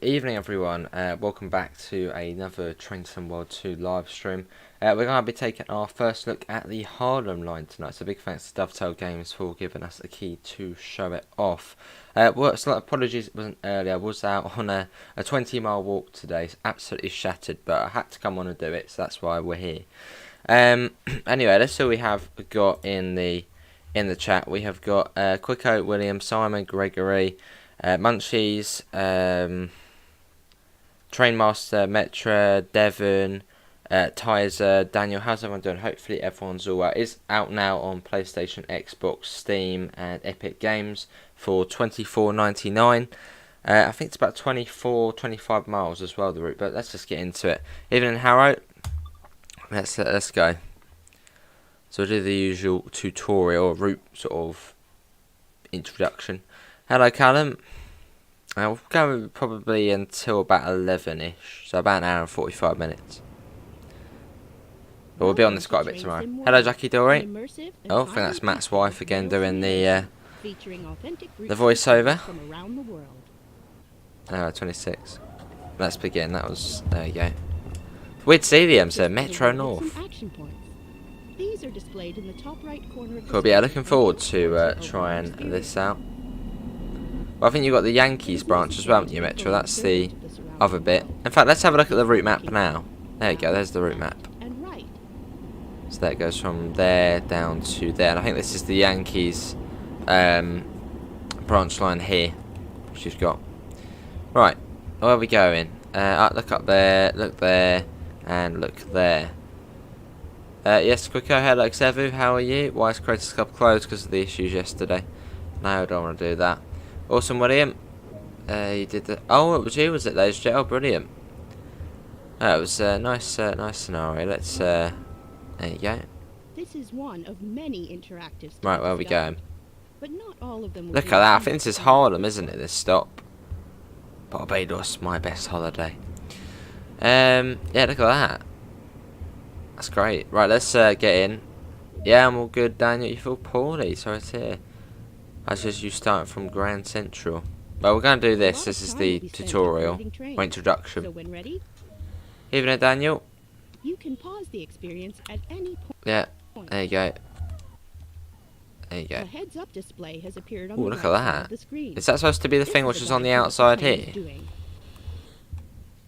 Evening everyone, welcome back to another Train Sim World 2 live stream. We're going to be taking our first look at the Harlem line tonight, so big thanks to Dovetail Games for giving us the key to show it off. Apologies it wasn't earlier, I was out on a 20-mile walk today, it's absolutely shattered, but I had to come on and do it, so that's why we're here. Anyway, let's see what we have got in the chat. We have got Quicko, William, Simon, Gregory, Munchies, Trainmaster, Metra, Devon, Tizer, Daniel. How's everyone doing? Hopefully everyone's all well. It's out now on PlayStation, Xbox, Steam, and Epic Games for $24.99. I think it's about 25 miles as well, the route. But let's just get into it. Evening, Harrow. Let's go. So we'll do the usual tutorial route sort of introduction. Hello, Callum. We'll go probably until about 11ish, so about an hour and 45 minutes. But we'll be on this quite a bit tomorrow. Hello, Jackie Dory. Oh, I think that's Matt's wife again doing the voiceover. 26. Let's begin. That was, there you go. Weird to see them, so Metro North. These are displayed in the top right corner of the cool, yeah, looking forward to trying this out. Well, I think you've got the Yankees branch as well, haven't you, Metro? That's the other bit. In fact, let's have a look at the route map now. There you go, there's the route map. So that goes from there down to there. And I think this is the Yankees branch line here, which you've got. Right, where are we going? Look up there, look there, and look there. Yes, Quicko, hello, Xevu, how are you? Why is Creators Club closed because of the issues yesterday? No, I don't want to do that. Awesome, William. You did the... Oh, it was you, was it, ladies? Oh, brilliant. It was a nice scenario. Let's, there you go. This is one of many interactive stops. Right, where are we going? But not all of them. Look at that. I think this is Harlem, isn't it, this stop? Barbados, my best holiday. Yeah, look at that. That's great. Right, let's get in. Yeah, I'm all good, Daniel. You feel poorly, sorry to hear. That's just you starting from Grand Central. Well, we're going to do this. This is the tutorial, or introduction. So when ready, Evening, Daniel. you can pause the experience at any point. Yeah, there you go. There you A go. heads-up display has appeared on Ooh, the look right at side that. of the screen. Is that supposed to be the This thing is which the is on the guide to what outside the train here? is doing.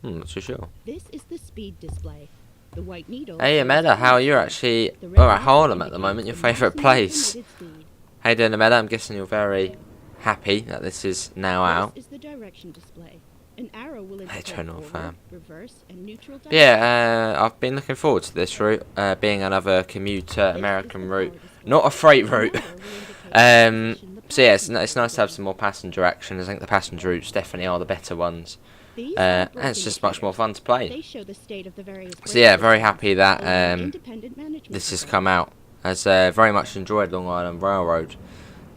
Not too sure. This is the speed display. The white needle. Hey, Amanda, how are you actually? Alright, Harlem at the moment, your favourite place. Hey, doing, Amanda? I'm guessing you're very happy that this is now out. This is the direction display. An arrow will indicate Eternal forward, fan. reverse, and neutral direction. Yeah, I've been looking forward to this route, being another commuter American route, not a freight route. So yeah, it's nice to have some more passenger action. I think the passenger routes definitely are the better ones. And it's just much more fun to play. So yeah, very happy that this has come out. As very much enjoyed Long Island Railroad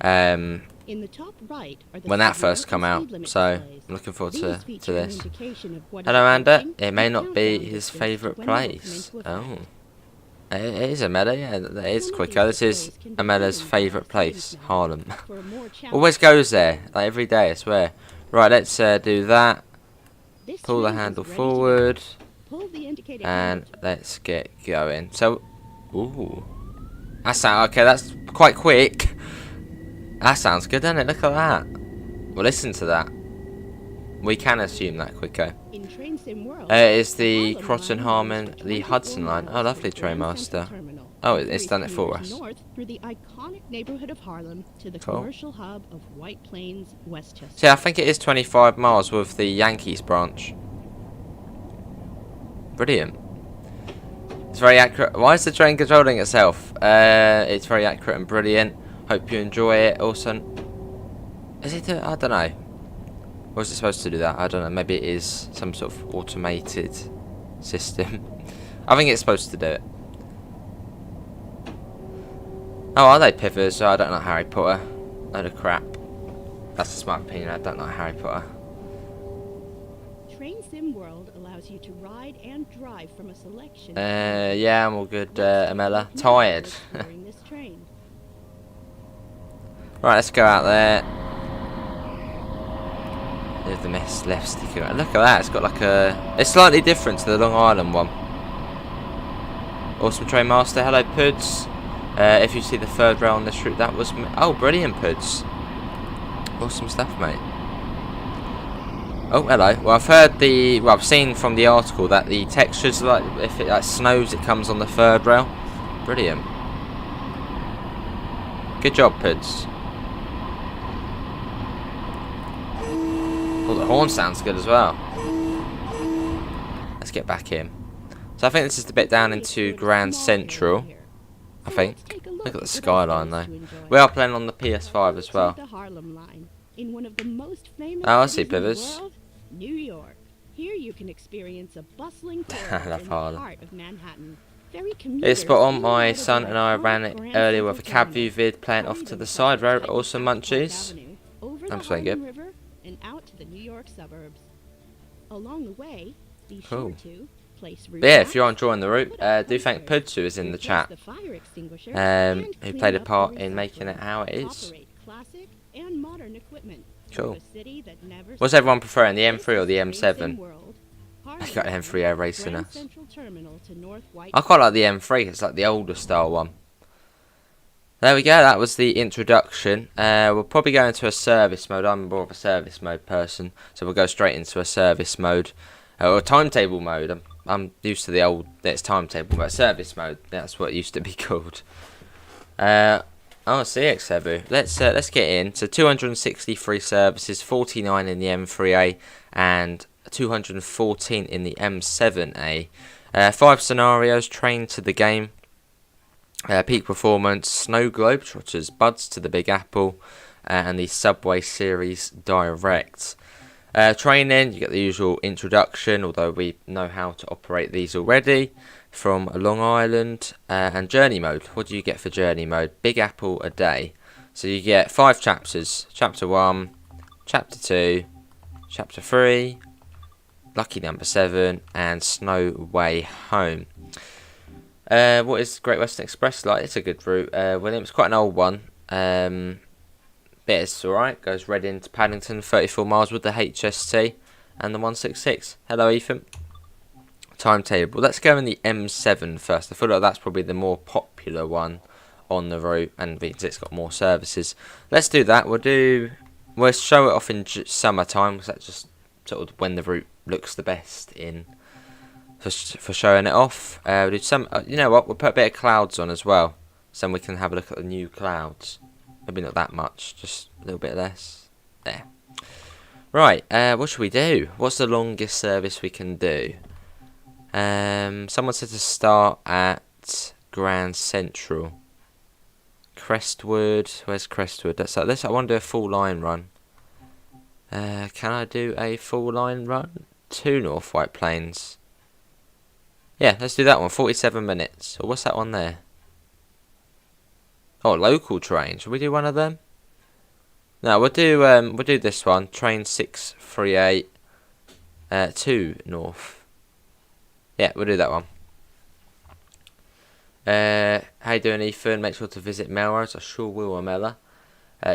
In the top right are the when that first come out, so I'm looking forward to this. Hello, Amanda. It may not be his favourite place. Oh, it is Amanda. Yeah, that is Quicko. This is Amanda's favourite place, Harlem. Always goes there, like every day, I swear. Right, let's do that. Pull the handle forward, and let's get going. So, ooh, okay. That's quite quick. That sounds good, doesn't it? Look at that. Well, listen to that. We can assume that, Quicko. It's the Croton Harmon, the Hudson line. Oh, lovely, Trainmaster. Oh, it's done it for us. North through the iconic neighborhood of Harlem to the commercial hub of White Plains, Westchester. See, I think it is 25 miles with the Yankees branch. Brilliant. It's very accurate. Why is the train controlling itself? It's very accurate and brilliant. Hope you enjoy it. Also, is it? I don't know. Was it supposed to do that? I don't know. Maybe it is some sort of automated system. I think it's supposed to do it. Oh, are they pivots? I don't know Harry Potter. Load of crap. That's just my opinion. I don't know Harry Potter. Train Sim World allows you to ride and drive from a selection. Yeah, I'm all good, Amela. Tired. This train. Right, let's go out there. With the left sticker. Look at that, it's got like a... It's slightly different to the Long Island one. Awesome Train Master, hello Puds. If you see the third rail on this route, that was... Oh, brilliant Puds. Awesome stuff, mate. Oh, hello. Well, I've heard the... Well, I've seen from the article that the textures, like, if it like snows, it comes on the third rail. Brilliant. Good job, Puds. Oh, the horn sounds good as well. Let's get back in. So I think this is the bit down into Grand Central. I think. Look at the skyline though. We are playing on the PS5 as well. Oh, I see Pivers. New York. Here you can experience a bustling I love Harlem. heart of Manhattan. It's spot on. My son and I ran it earlier with a cab view vid playing off to the side road. Awesome munchies. I'm playing good. And out to the New York suburbs. Along the way, be Cool. sure to place But yeah, if you're enjoying the route, do thank Puds who is in the chat, who played a part in making it how it is. Cool. What's everyone preferring, the M3 or the M7? I got an M3 air racing us. I quite like the M3, it's like the older style one. There we go, that was the introduction. We'll probably go into a service mode. I'm more of a service mode person, so we'll go straight into a service mode. Or timetable mode. I'm used to the old, it's timetable, but service mode, that's what it used to be called. Oh, CX let's get in. So 263 services, 49 in the M3A, and 214 in the M7A. 5 scenarios, train to the game. Peak Performance, Snow Globetrotters, Buds to the Big Apple, and the Subway Series Direct. Training, you get the usual introduction, although we know how to operate these already, from Long Island, and Journey Mode. What do you get for Journey Mode? Big Apple a day. So you get 5 chapters. Chapter 1, Chapter 2, Chapter 3, Lucky Number 7, and Snow Way Home. What is Great Western Express like? It's a good route, William. It's quite an old one. But it's alright. Goes Reading to Paddington, 34 miles with the HST and the 166. Hello, Ethan. Timetable. Let's go in the M7 first. I feel like that's probably the more popular one on the route, and it's got more services. Let's do that. We'll show it off in summertime, because that's just sort of when the route looks the best in. For showing it off. We'll do some, you know what, we'll put a bit of clouds on as well, so we can have a look at the new clouds. Maybe not that much, just a little bit less. There. Right, what should we do? What's the longest service we can do? Someone said to start at Grand Central. Crestwood, where's Crestwood? That's like this. I want to do a full line run. Can I do a full line run to North White Plains? Yeah, let's do that one. 47 minutes. Or what's that one there? Oh, local train. Should we do one of them? No, we'll do this one. Train 638 to North. Yeah, we'll do that one. How you doing, Ethan? Make sure to visit Melrose. I sure will, Amela.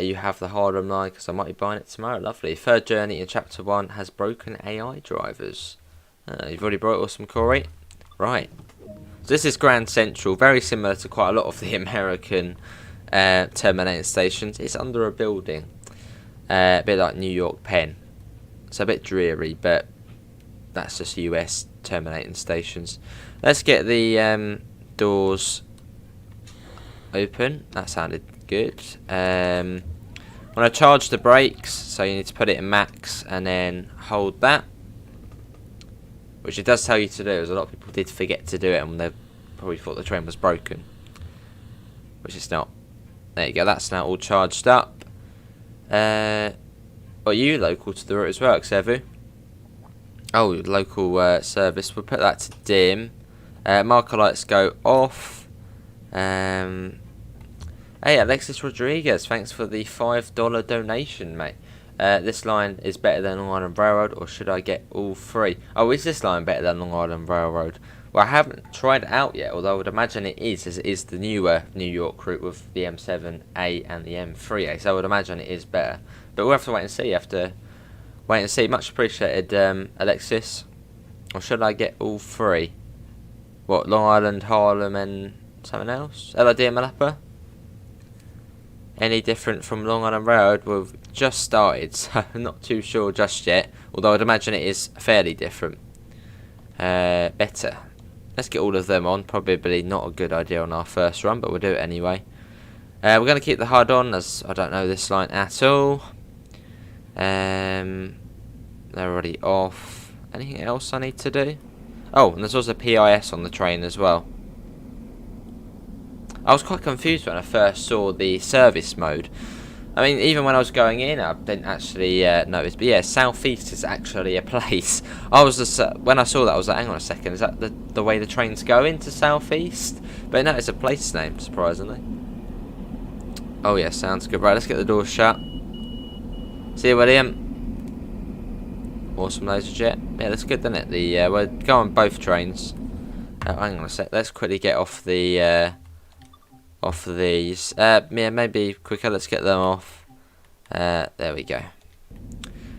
You have the Harlem line, because I might be buying it tomorrow. Lovely. Third journey in Chapter 1 has broken AI drivers. You've already brought awesome, Corey. Right, so this is Grand Central, very similar to quite a lot of the American terminating stations. It's under a building, a bit like New York Penn. It's a bit dreary, but that's just US terminating stations. Let's get the doors open. That sounded good. When I charge the brakes, so you need to put it in max and then hold that. Which it does tell you to do, as a lot of people did forget to do it and they probably thought the train was broken. Which it's not. There you go, that's now all charged up. Are you local to the route as well, Xevu? Oh, local service. We'll put that to dim. Marker lights go off. Hey, Alexis Rodriguez, thanks for the $5 donation, mate. This line is better than Long Island Railroad, or should I get all 3? Oh, is this line better than Long Island Railroad? Well, I haven't tried it out yet, although I would imagine it is, as it is the newer New York route with the M7A and the M3A, so I would imagine it is better. But we'll have to wait and see after Wait and see. Much appreciated, Alexis. Or should I get all three? What, Long Island, Harlem, and something else? LID and Malapa? Any different from Long Island Railroad? We've just started, so I'm not too sure just yet. Although I'd imagine it is fairly different. Better. Let's get all of them on. Probably not a good idea on our first run, but we'll do it anyway. We're going to keep the HUD on, as I don't know this line at all. They're already off. Anything else I need to do? Oh, and there's also PIS on the train as well. I was quite confused when I first saw the service mode. I mean, even when I was going in, I didn't actually notice. But yeah, Southeast is actually a place. I was just, when I saw that, I was like, hang on a second, is that the way the trains go into Southeast? But no, it's a place name, surprisingly. Oh yeah, sounds good. Right, let's get the doors shut. See you, William. Awesome laser jet. Yeah, that's good, isn't it? We're going both trains. Hang on a sec. Let's quickly get off the off these. Yeah, maybe quicker. Let's get them off. There we go.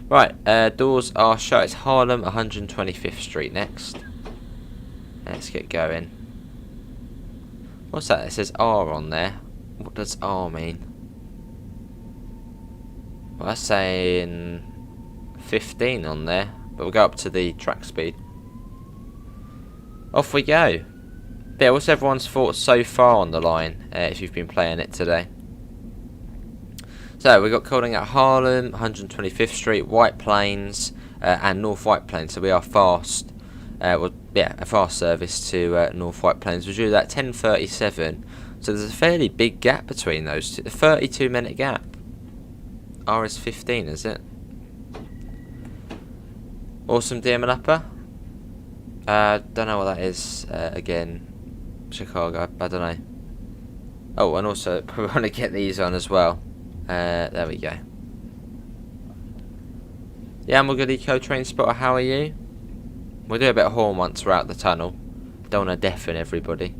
Right, doors are shut. It's Harlem, 125th Street next. Let's get going. What's that? It says R on there. What does R mean? Well, that's saying 15 on there, but we'll go up to the track speed. Off we go. Yeah, what's everyone's thoughts so far on the line, if you've been playing it today? So, we got calling at Harlem, 125th Street, White Plains, and North White Plains, so we are fast. Well, yeah, a fast service to North White Plains. We'll do that 10:37, so there's a fairly big gap between those two, a 32-minute gap. R is 15, is it? Awesome, dear Malapa. Don't know what that is, again. Chicago, I don't know. Oh, and also, we want to get these on as well. There we go. Yeah, I'm a good eco train spotter, how are you? We'll do a bit of horn once we're out the tunnel. Don't want to deafen everybody.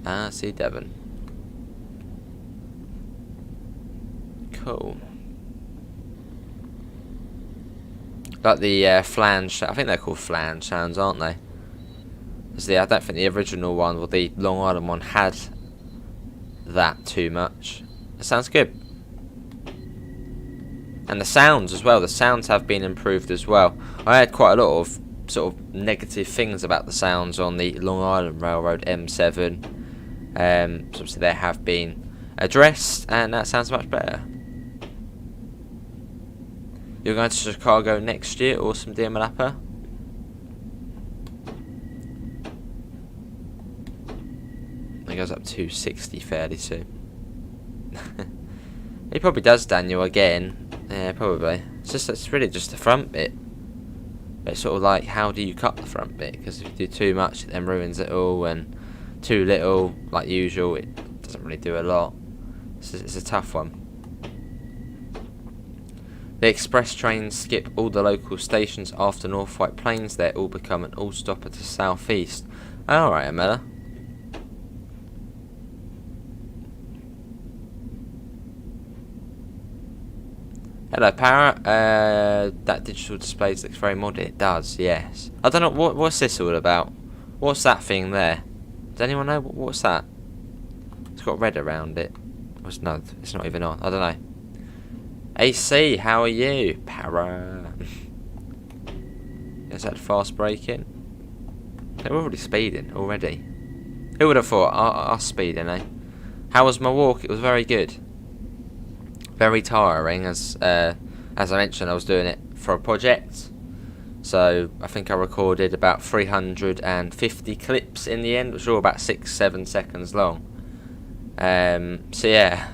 Ah, see Devon. Cool. Like the flange, I think they're called flange sounds, aren't they? I don't think the original one, or the Long Island one, had that too much. It sounds good. And the sounds as well, the sounds have been improved as well. I had quite a lot of sort of negative things about the sounds on the Long Island Railroad M7. So obviously they have been addressed, and that sounds much better. You're going to Chicago next year, awesome, dear Malapa. It goes up to 60 fairly soon. He probably does, Daniel, again. Yeah, probably. It's really just the front bit. But it's sort of like, how do you cut the front bit? Because if you do too much, it then ruins it all, and too little, like usual, it doesn't really do a lot. It's a tough one. The express trains skip all the local stations after North White Plains. They all become an all-stopper to Southeast. Alright, Amela. Hello, Parrot. That digital display looks very modern. It does, yes. I don't know, what's this all about? What's that thing there? Does anyone know? What's that? It's got red around it. No, it's not even on. I don't know. AC, how are you? Para. Is that fast braking? They're already speeding already. Who would have thought us speeding, eh? How was my walk? It was very good. Very tiring, as I mentioned, I was doing it for a project. So I think I recorded about 350 clips in the end, which were all about 6-7 seconds long. So yeah,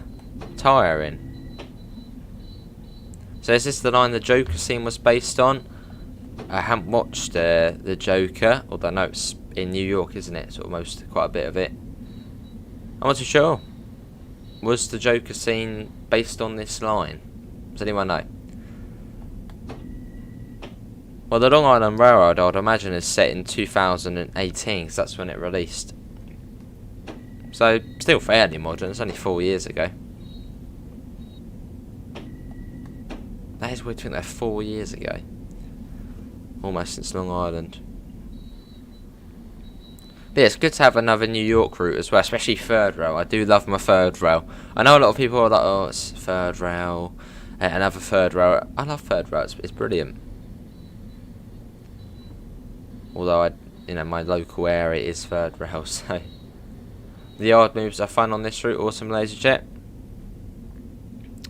tiring. So is this the line the Joker scene was based on? I haven't watched the Joker, although I know it's in New York, isn't it? Sort of quite a bit of it. I'm not too sure. Was the Joker scene based on this line? Does anyone know? Well, the Long Island Railroad, I would imagine, is set in 2018, because that's when it released. So, still fairly modern. It's only 4 years ago. is weird to think that 4 years ago. Almost since Long Island. But yeah, it's good to have another New York route as well, especially third rail. I do love my third rail. I know a lot of people are like, oh, it's third rail, another third rail. I love third rail, it's brilliant. Although, my local area is third rail, so... The yard moves are fun on this route, awesome laser jet.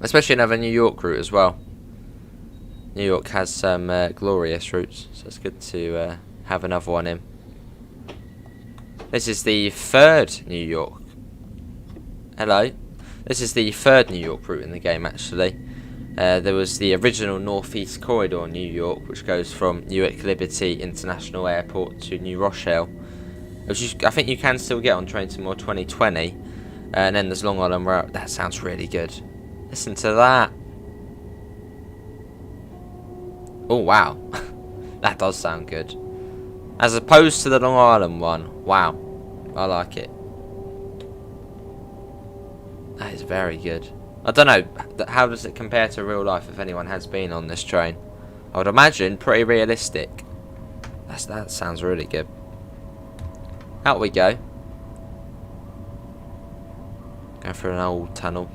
Especially another New York route as well. New York has some glorious routes, so it's good to have another one in. This is the third New York. Hello. This is the third New York route in the game, actually. There was the original Northeast Corridor New York, which goes from Newark Liberty International Airport to New Rochelle. Which I think you can still get on Train to More 2020. And then there's Long Island Rail. That sounds really good. Listen to that. Oh, wow. That does sound good. As opposed to the Long Island one. Wow. I like it. That is very good. I don't know. How does it compare to real life if anyone has been on this train? I would imagine pretty realistic. That sounds really good. Out we go. Going through an old tunnel.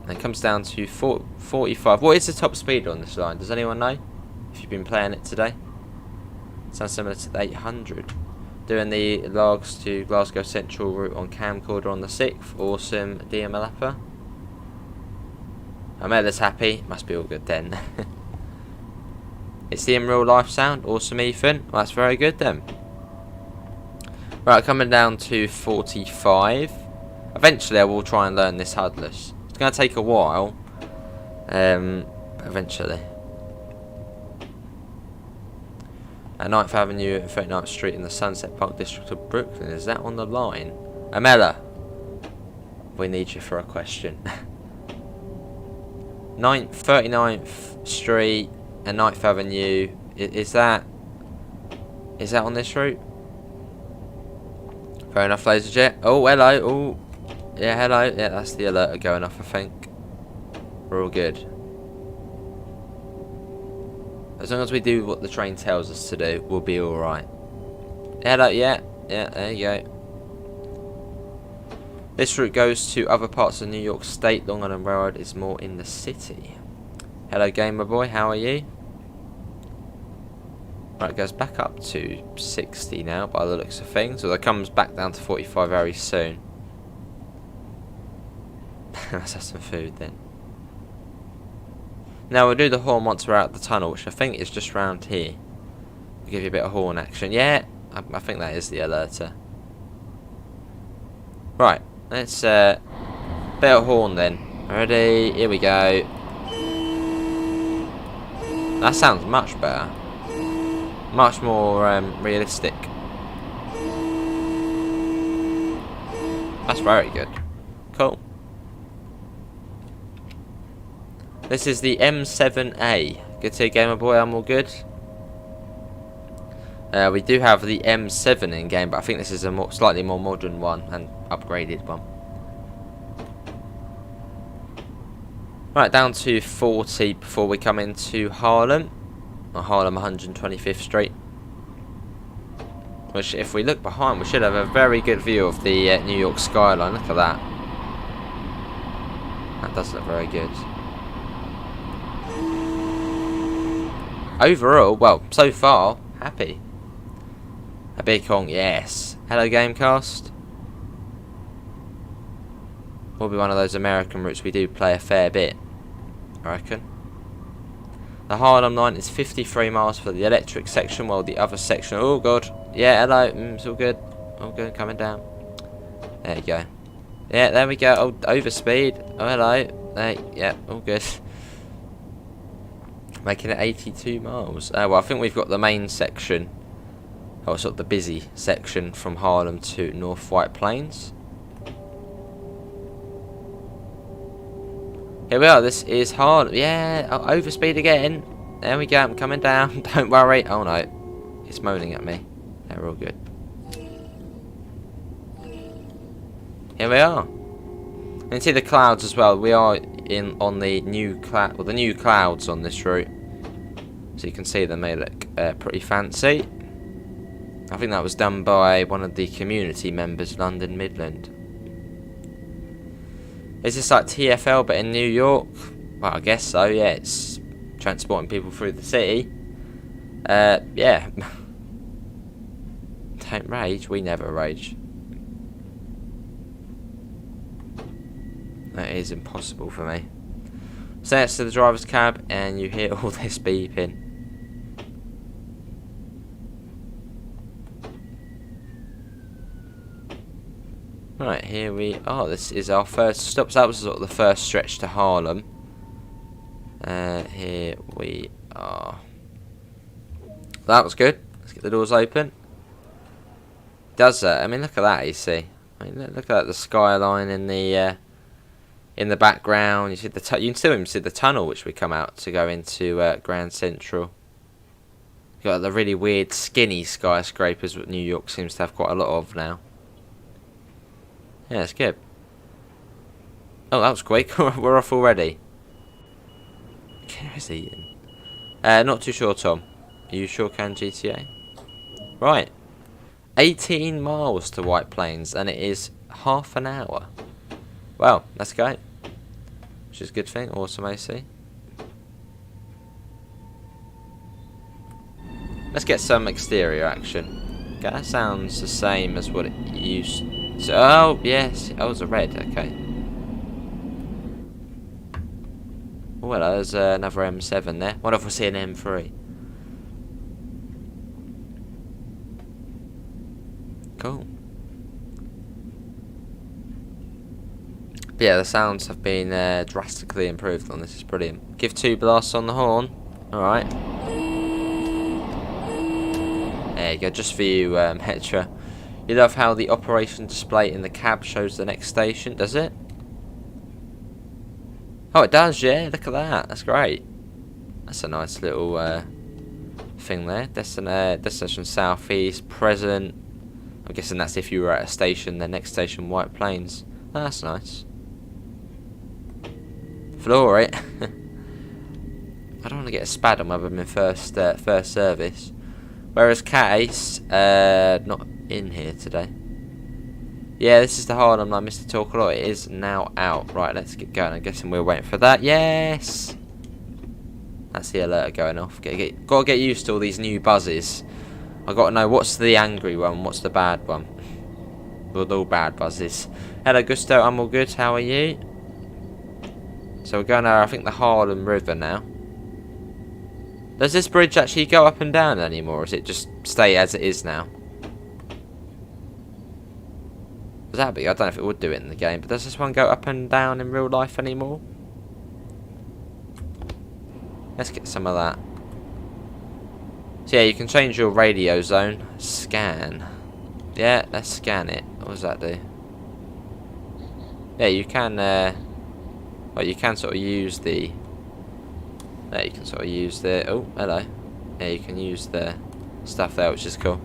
And it comes down to 45. What is the top speed on this line? Does anyone know? If you've been playing it today. Sounds similar to the 800. Doing the Largs to Glasgow Central route on camcorder on the 6th. Awesome DML upper. Amela's happy. Must be all good then. It's the in real life sound. Awesome, Ethan. Well, that's very good then. Right, coming down to 45. Eventually I will try and learn this HUDless. It's going to take a while. Eventually. At 9th Avenue and 39th Street in the Sunset Park district of Brooklyn. Is that on the line? Amela, we need you for a question. 39th Street and 9th Avenue. Is that on this route? Fair enough, laser jet. Oh, hello. Oh, yeah, hello. Yeah, that's the alert going off, I think. We're all good. As long as we do what the train tells us to do, we'll be alright. Hello, yeah. Yeah, there you go. This route goes to other parts of New York State. Long Island Railroad is more in the city. Hello, gamer boy. How are you? Right, it goes back up to 60 now by the looks of things. So it comes back down to 45 very soon. Let's have some food then. Now we'll do the horn once we're out the tunnel, which I think is just round here. We'll give you a bit of horn action. Yeah, I think that is the alerter. Right, let's bit of horn then. Ready? Here we go. That sounds much better. Much more realistic. That's very good. Cool. This is the M7A. Good to hear, gamer boy. I'm all good. We do have the M7 in game, but I think this is a slightly more modern one and upgraded one. Right, down to 40 before we come into Harlem. Harlem 125th Street, which if we look behind we should have a very good view of the New York skyline. Look at that. That does look very good. Overall, well, so far, happy. A big honk, yes. Hello Gamecast. Will be one of those American routes we do play a fair bit, I reckon. The Harlem line is 53 miles for the electric section, while the other section... Oh, God. Yeah, hello. It's all good. All good. Coming down. There you go. Yeah, there we go. Oh, overspeed. Oh, hello. There, yeah, all good. Making it 82 miles. Well, I think we've got the main section. Oh, sort of the busy section from Harlem to North White Plains. Here we are, this is Harlem. Yeah, oh, overspeed again. There we go, I'm coming down. Don't worry. Oh no, it's moaning at me. Yeah, we're all good. Here we are. You can see the clouds as well. We are in on the new clouds on this route. So you can see they may look pretty fancy. I think that was done by one of the community members, London Midland. Is this like TfL but in New York? Well, I guess so, yeah. It's transporting people through the city. Yeah. Don't rage, we never rage. That is impossible for me. So next to the driver's cab and you hear all this beeping. Right, here we are. This is our first stop. So that was sort of the first stretch to Harlem. Here we are. That was good. Let's get the doors open. Does that? I mean, look at that. You see. I mean, look at that. The skyline in the background. You see the. You can still even see the tunnel which we come out to go into Grand Central. You got the really weird skinny skyscrapers that New York seems to have quite a lot of now. Yeah, it's good. Oh, that was quick. We're off already. Where's Ian? Not too sure, Tom. Are you sure, Can GTA? Right. 18 miles to White Plains, and it is half an hour. Well, let's go. Which is a good thing. Awesome AC. Let's get some exterior action. Okay, that sounds the same as what it used to. Oh, yes. Oh, it was a red. Okay. Well, there's another M7 there. What if we see an M3? Cool. But yeah, the sounds have been drastically improved on this. Is brilliant. Give 2 blasts on the horn. Alright. There you go, just for you, Metra. You love how the operation display in the cab shows the next station, does it? Oh, it does, yeah. Look at that. That's great. That's a nice little thing there. Destination Southeast, present. I'm guessing that's if you were at a station. The next station, White Plains. Oh, that's nice. Floor it. I don't want to get a spad on whether I'm in first service. Whereas Cat Ace, not in here today. Yeah, this is the Harlem line, Mr. Talk a Lot. It is now out. Right, let's get going. I'm guessing we're waiting for that. Yes! That's the alert going off. Gotta get used to all these new buzzes. I gotta know what's the angry one, what's the bad one. Well, all bad buzzes. Hello, Gusto. I'm all good. How are you? So we're going over, I think, the Harlem River now. Does this bridge actually go up and down anymore, or does it just stay as it is now? That'd be, I don't know if it would do it in the game, but does this one go up and down in real life anymore? Let's get some of that. So yeah, you can change your radio zone. Scan. Yeah, let's scan it. What does that do? Yeah, you can, well, you can sort of use the... There, you can sort of use the... Oh, hello. Yeah, you can use the stuff there, which is cool.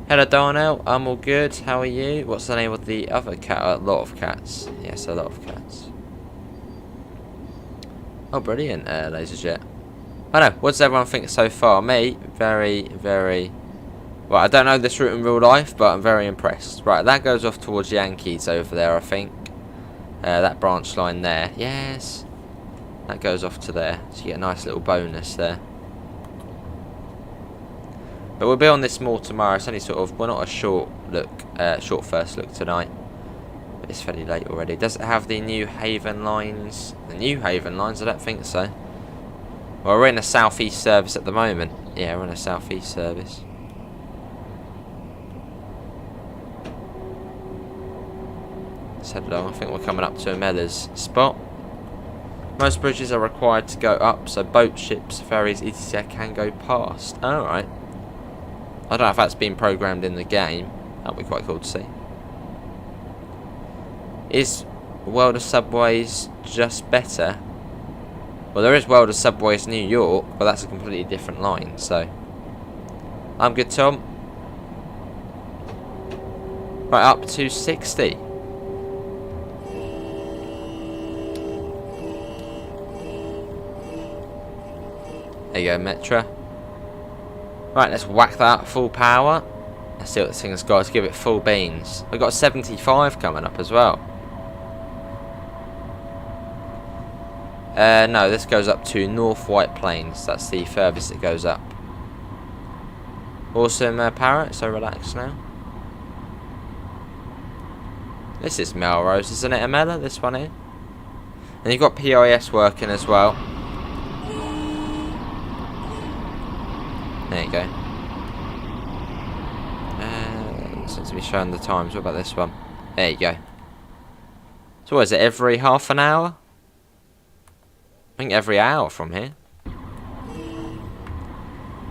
Hello, Darnell. I'm all good. How are you? What's the name of the other cat? A lot of cats. Yes, a lot of cats. Oh, brilliant, LaserJet. I know. What does everyone think so far? Me, very, very... Well, I don't know this route in real life, but I'm very impressed. Right, that goes off towards Yankees over there, I think. That branch line there. Yes. That goes off to there. So you get a nice little bonus there. But we'll be on this more tomorrow. It's only sort of, well, not a short look, short first look tonight. But it's fairly late already. Does it have the New Haven lines? The New Haven lines? I don't think so. Well, we're in a southeast service at the moment. Yeah, we're in a southeast service. Let's head along. I think we're coming up to a Mellors spot. Most bridges are required to go up, so boats, ships, ferries, etc. can go past. Alright. I don't know if that's been programmed in the game. That'd be quite cool to see. Is World of Subways just better? Well, there is World of Subways New York, but that's a completely different line, so... I'm good, Tom. Right, up to 60. There you go, Metro. Right, let's whack that up full power. Let's see what this thing has got. Let's give it full beans. We've got 75 coming up as well. No, this goes up to North White Plains. That's the furthest it goes up. Awesome, Parrot. So relaxed now. This is Melrose, isn't it, Amela? This one here. And you've got PIS working as well. There you go. Seems to be showing the times. What about this one? There you go. So what is it, every half an hour? I think every hour from here.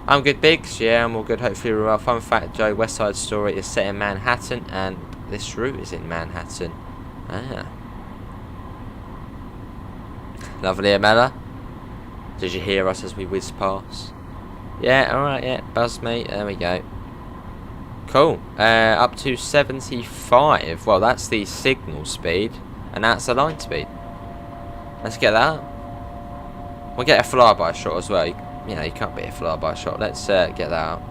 I'm good, Biggs. Yeah, I'm all good. Hopefully we're well. Fun fact, Joe, West Side Story is set in Manhattan, and this route is in Manhattan. Ah. Lovely, Amela. Did you hear us as we whiz past? Yeah, alright, yeah. Buzz, mate. There we go. Cool. Up to 75. Well, that's the signal speed, and that's the line speed. Let's get that. We'll get a flyby shot as well. You know, you can't beat a flyby shot. Let's get that out.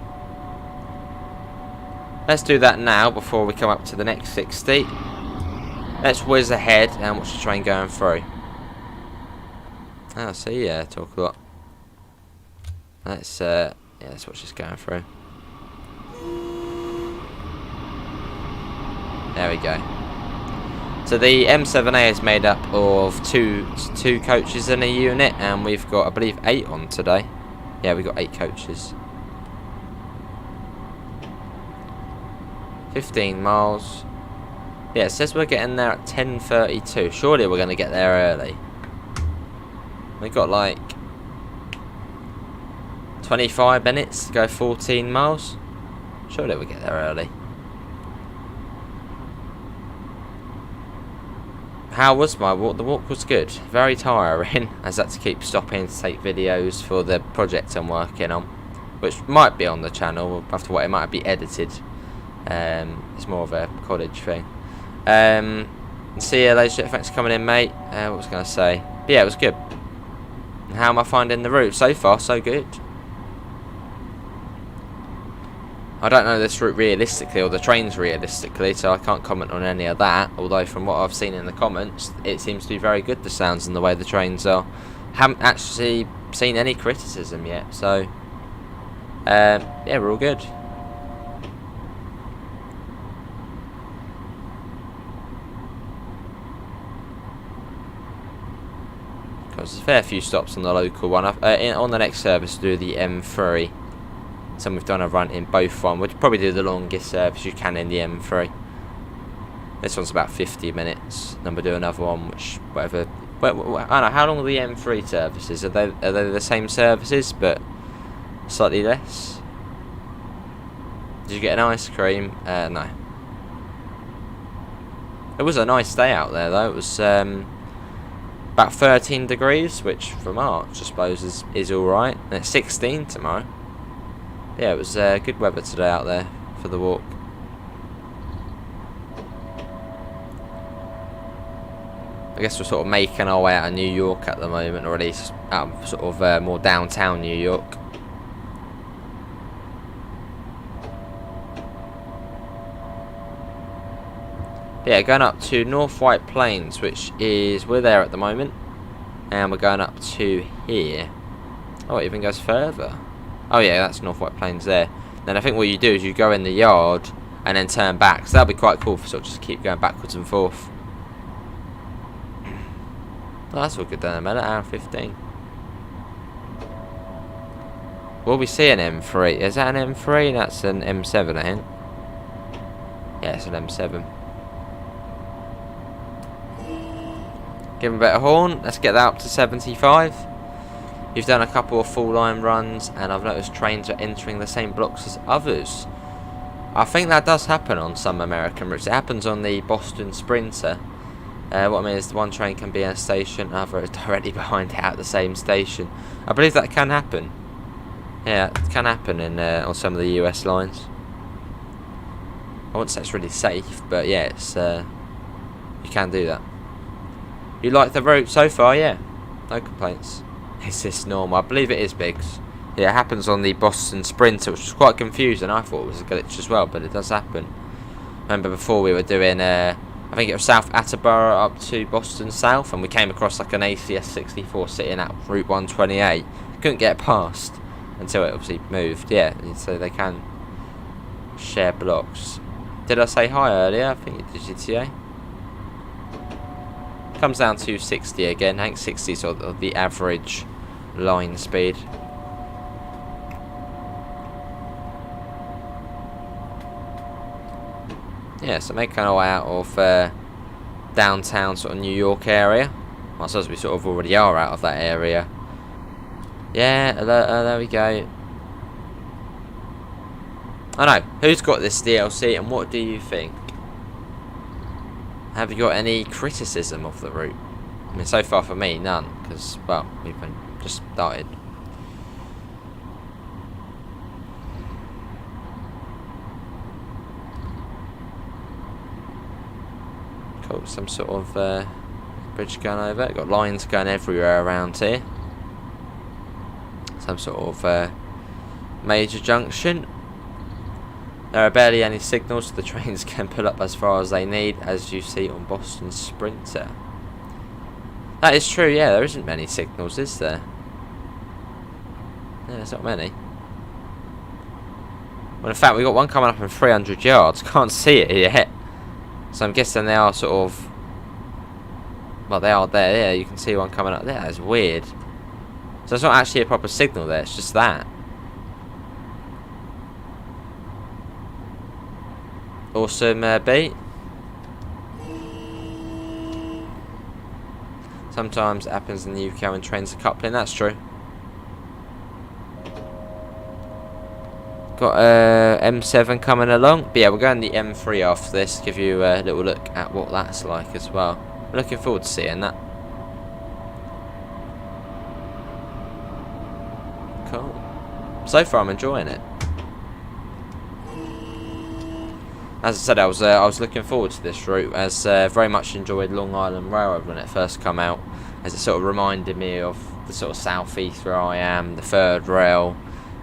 Let's do that now before we come up to the next 60. Let's whiz ahead and watch the train going through. Oh, see, yeah, talk a lot. Let's yeah, let's watch this going through. There we go. So the M7A is made up of two coaches in a unit, and we've got, I believe, 8 on today. Yeah, we've got 8 coaches. 15 miles. Yeah, it says we're getting there at 10:32. Surely we're going to get there early. We've got like 25 minutes to go 14 miles. Surely we'll get there early. How was my walk? The walk was good. Very tiring, as I had to keep stopping to take videos for the project I'm working on, which might be on the channel after what it might be edited. It's more of a college thing. See you later. Thanks for coming in, mate. What was I going to say? But yeah, it was good. And how am I finding the route? So far, so good. I don't know this route realistically, or the trains realistically, so I can't comment on any of that. Although from what I've seen in the comments, it seems to be very good, the sounds and the way the trains are. Haven't actually seen any criticism yet, so yeah, we're all good. There's a fair few stops on the local one. On the next service, do the M3. So we've done a run in both one. We'll probably do the longest service you can in the M3. This one's about 50 minutes. Then we'll do another one, which whatever. I don't know, how long are the M3 services? Are they the same services but slightly less? Did you get an ice cream? No. It was a nice day out there though. It was about 13 degrees, which for March I suppose is alright. And it's 16 tomorrow. Yeah, it was good weather today out there for the walk. I guess we're sort of making our way out of New York at the moment, or at least out of sort of more downtown New York. Yeah, going up to North White Plains, which is, we're there at the moment, and we're going up to here. Oh, it even goes further. Oh yeah, that's North White Plains there. Then I think what you do is you go in the yard and then turn back. So that'll be quite cool for sort of just keep going backwards and forth. Oh, that's all good then, a minute, hour 15. Will we see an M3? Is that an M3? That's an M7, I think. Yeah, it's an M7. Give him a bit of horn. Let's get that up to 75. You've done a couple of full line runs, and I've noticed trains are entering the same blocks as others. I think that does happen on some American routes. It happens on the Boston Sprinter. What I mean is one train can be in a station, another is directly behind it at the same station. I believe that can happen. Yeah, it can happen in on some of the US lines. I wouldn't say it's really safe, but yeah, it's you can do that. You like the route so far? Yeah, no complaints. Is this normal? I believe it is, Biggs. Yeah, it happens on the Boston Sprinter, which was quite confusing. I thought it was a glitch as well, but it does happen. Remember before we were doing, I think it was South Attleboro up to Boston South, and we came across like an ACS 64 sitting at Route 128. Couldn't get past until it obviously moved. Yeah, so they can share blocks. Did I say hi earlier? I think it did, GTA. Comes down to 60 again. I think 60 is sort of the average line speed. Yeah, so making our way out of downtown sort of New York area. Well, I suppose we sort of already are out of that area. Yeah, there we go. I know. Who's got this DLC and what do you think? Have you got any criticism of the route? I mean, so far for me, none. Because, well, we've been just started. Cool, some sort of bridge going over. Got lines going everywhere around here. Some sort of major junction. There are barely any signals, so the trains can pull up as far as they need, as you see on Boston Sprinter. That is true, yeah, there isn't many signals, is there? Yeah, there's not many. Well, in fact, we've got one coming up in 300 yards. Can't see it yet. So I'm guessing they are sort of... well, they are there, yeah, you can see one coming up there. That is weird. So it's not actually a proper signal there, it's just that. Awesome beat. Sometimes it happens in the UK when trains are coupling, that's true. Got M7 coming along. But yeah, we're going the M3 after this. Give you a little look at what that's like as well. I'm looking forward to seeing that. Cool. So far I'm enjoying it. As I said, I was looking forward to this route, as very much enjoyed Long Island Railroad when it first came out, as it sort of reminded me of the sort of southeast where I am, the third rail,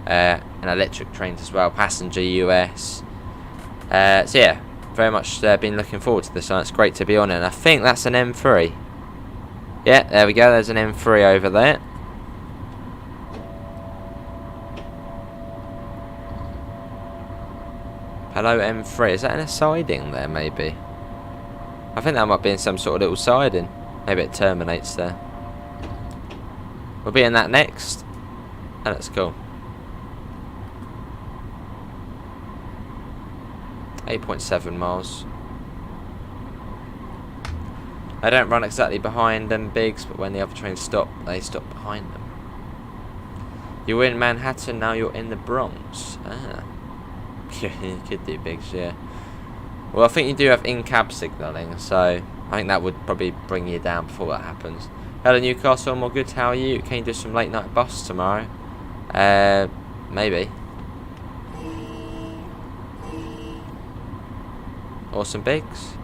and electric trains as well, passenger US. So yeah, very much been looking forward to this one. It's great to be on it. And I think that's an M3. Yeah, there we go. There's an M3 over there. Hello M3, is that in a siding there maybe? I think that might be in some sort of little siding. Maybe it terminates there. We'll be in that next. Oh, that's cool. 8.7 miles. I don't run exactly behind them bigs, but when the other trains stop, they stop behind them. You were in Manhattan, now you're in the Bronx. Ah. You could do bigs, yeah. Well, I think you do have in-cab signalling, so I think that would probably bring you down before that happens. Hello Newcastle, I'm all good, how are you? Can you do some late night bus tomorrow? Maybe. Awesome bigs.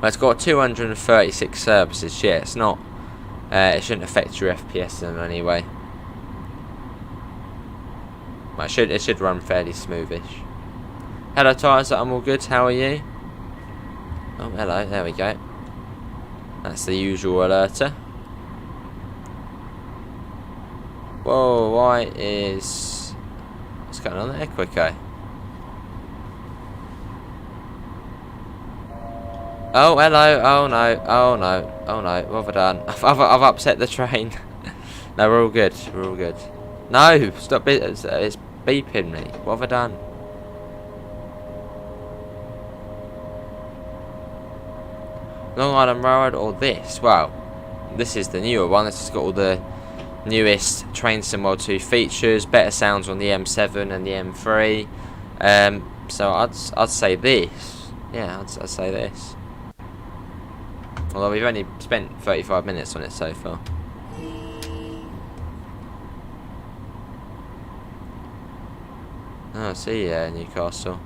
Well, it's got 236 services, yeah, it's not, it shouldn't affect your FPS in any way. Well, it should run fairly smoothish. Hello Tyser, I'm all good, how are you? Oh, hello, there we go. That's the usual alerter. Whoa, why is... what's going on there, Quicko? Oh, hello, oh no, oh no, oh no, what have I done? I've upset the train. No, we're all good, we're all good. No, stop it, it's beeping me. What have I done? Long Island Railroad or this? Well, this is the newer one. This has got all the newest Train Sim World 2 features, better sounds on the M7 and the M3. So I'd say this. Yeah, I'd say this. Although we've only spent 35 minutes on it so far. Oh, see ya, Newcastle.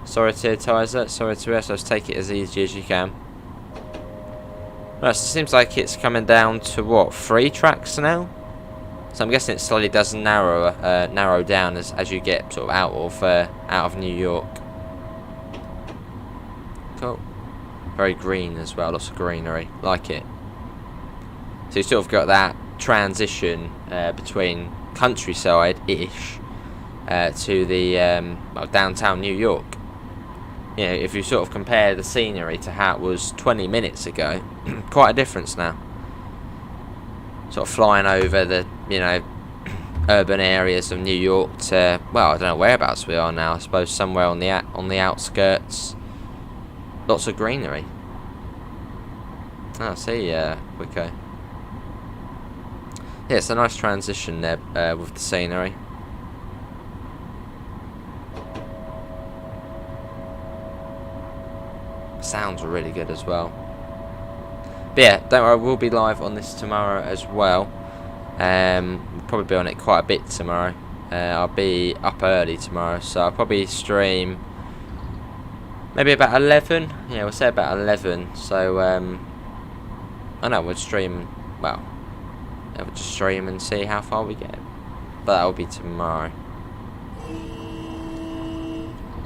Sorry to Tyser, sorry to us, let's take it as easy as you can. Well, it seems like it's coming down to what, 3 tracks now? So I'm guessing it slowly does narrow down as you get sort of out of New York. Cool. Very green as well, lots of greenery. Like it. So you sort of got that transition between countryside-ish to the downtown New York. You know, if you sort of compare the scenery to how it was 20 minutes ago, quite a difference now. Sort of flying over the, you know, urban areas of New York to, well, I don't know whereabouts we are now. I suppose somewhere on the outskirts. Lots of greenery. Oh, I see, Wico. Yeah, it's a nice transition there with the scenery. Sounds really good as well. But yeah, don't worry, we'll be live on this tomorrow as well. We'll probably be on it quite a bit tomorrow. I'll be up early tomorrow, so I'll probably stream maybe about 11. Yeah, we'll say about 11. So I know we'll stream. Well, yeah, we'll just stream and see how far we get. But that will be tomorrow.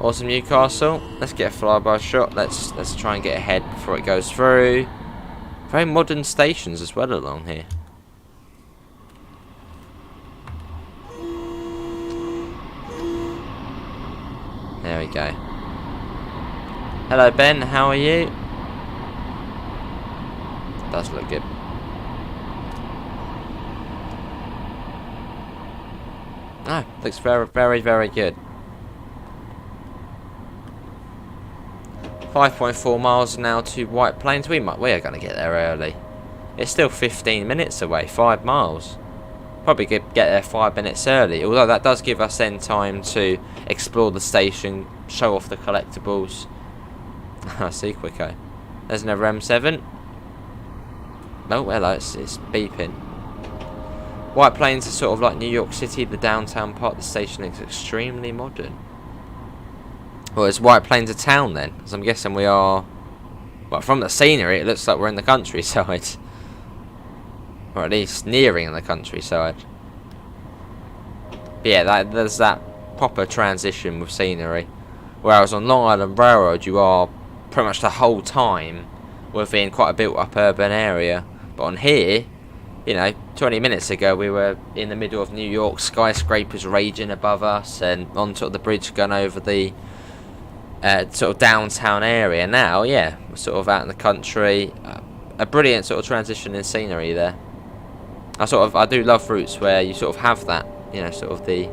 Awesome, Newcastle. Let's get a flyby shot. Let's try and get ahead before it goes through. Very modern stations as well along here. There we go. Hello Ben, how are you? Does look good. Ah, looks very, very, very good. 5.4 miles now to White Plains. We are going to get there early. It's still 15 minutes away, 5 miles. Probably get there 5 minutes early. Although that does give us then time to explore the station, show off the collectibles. I see, Quicko. There's another M7. Oh, hello, it's beeping. White Plains is sort of like New York City, the downtown part of the station is extremely modern. Well, is White Plains a town then? Because I'm guessing we are... Well, from the scenery, it looks like we're in the countryside. Or at least nearing the countryside. But yeah, there's that proper transition with scenery. Whereas on Long Island Railroad, you are pretty much the whole time within quite a built-up urban area. But on here, you know, 20 minutes ago, we were in the middle of New York, skyscrapers raging above us, and on top of the bridge going over the... sort of downtown area. Now, yeah, we're sort of out in the country. A brilliant sort of transition in scenery there. I do love routes where you sort of have that, you know, sort of the,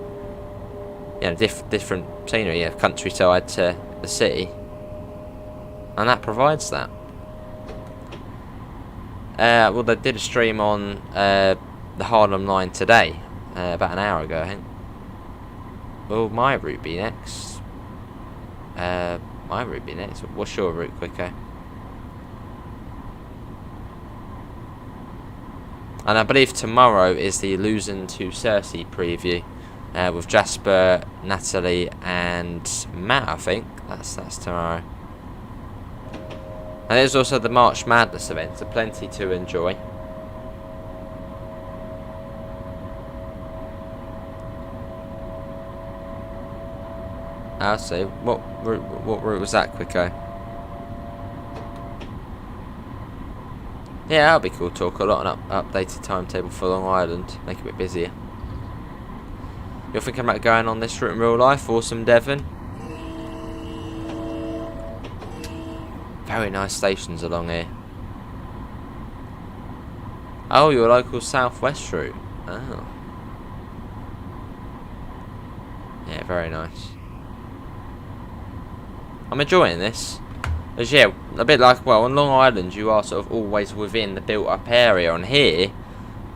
you know, different scenery, you know, countryside to the city, and that provides that. Well, they did a stream on the Harlem line today, about an hour ago, I think. Will my route be next? My route be next. What's your route, Quicko? And I believe tomorrow is the Losing to Cersei preview with Jasper, Natalie, and Matt. I think that's tomorrow. And there's also the March Madness event, so plenty to enjoy. I'll see. What route was that, Quicko? Yeah, that'll be cool. Talk a lot on updated timetable for Long Island. Make it a bit busier. You're thinking about going on this route in real life? Awesome, Devon. Very nice stations along here. Oh, your local southwest route. Oh. Yeah, very nice. I'm enjoying this. As yeah, a bit like, well, on Long Island you are sort of always within the built up area. On here,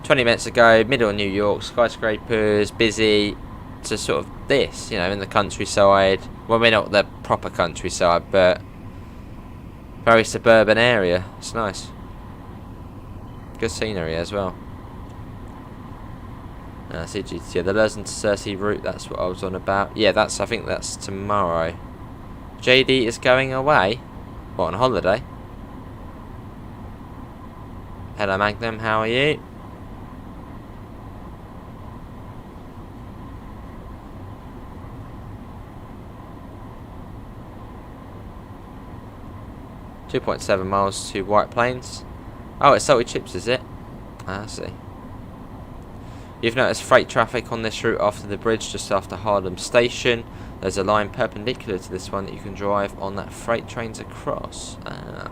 20 minutes ago, middle of New York, skyscrapers, busy, to sort of this, you know, in the countryside. Well, we're not the proper countryside, but very suburban area. It's nice. Good scenery as well. I see GTA, the Losing to Cersei route, that's what I was on about. Yeah, I think that's tomorrow. JD is going away. What, on holiday? Hello Magnum, how are you? .7 miles to White Plains. Oh, it's salty chips, is it? Ah, I see. You've noticed freight traffic on this route after the bridge, just after Harlem station. There's a line perpendicular to this one that you can drive on that freight trains across. Ah.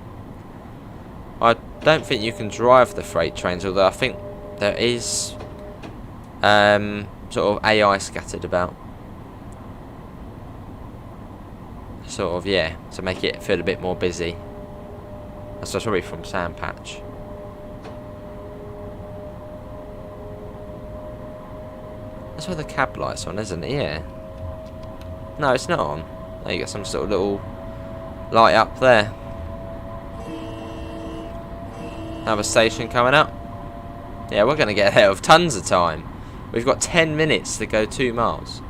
I don't think you can drive the freight trains, although I think there is sort of AI scattered about. Sort of, yeah, to make it feel a bit more busy. That's probably from Sandpatch. That's where the cab light's on, isn't it? Yeah. No, it's not on. Oh, you got some sort of little light up there. Another station coming up. Yeah, we're going to get ahead of tons of time. We've got 10 minutes to go 2 miles.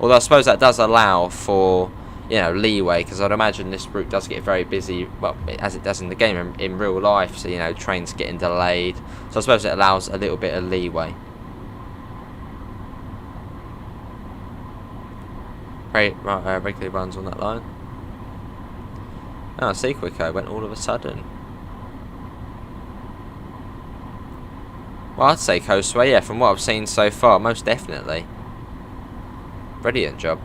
Although I suppose that does allow for, you know, leeway, because I'd imagine this route does get very busy, well, as it does in the game, in real life, so, you know, trains getting delayed. So I suppose it allows a little bit of leeway. Regularly runs on that line. Oh, Seaquick went all of a sudden. Well, I'd say Coastway, yeah, from what I've seen so far, most definitely. Brilliant job.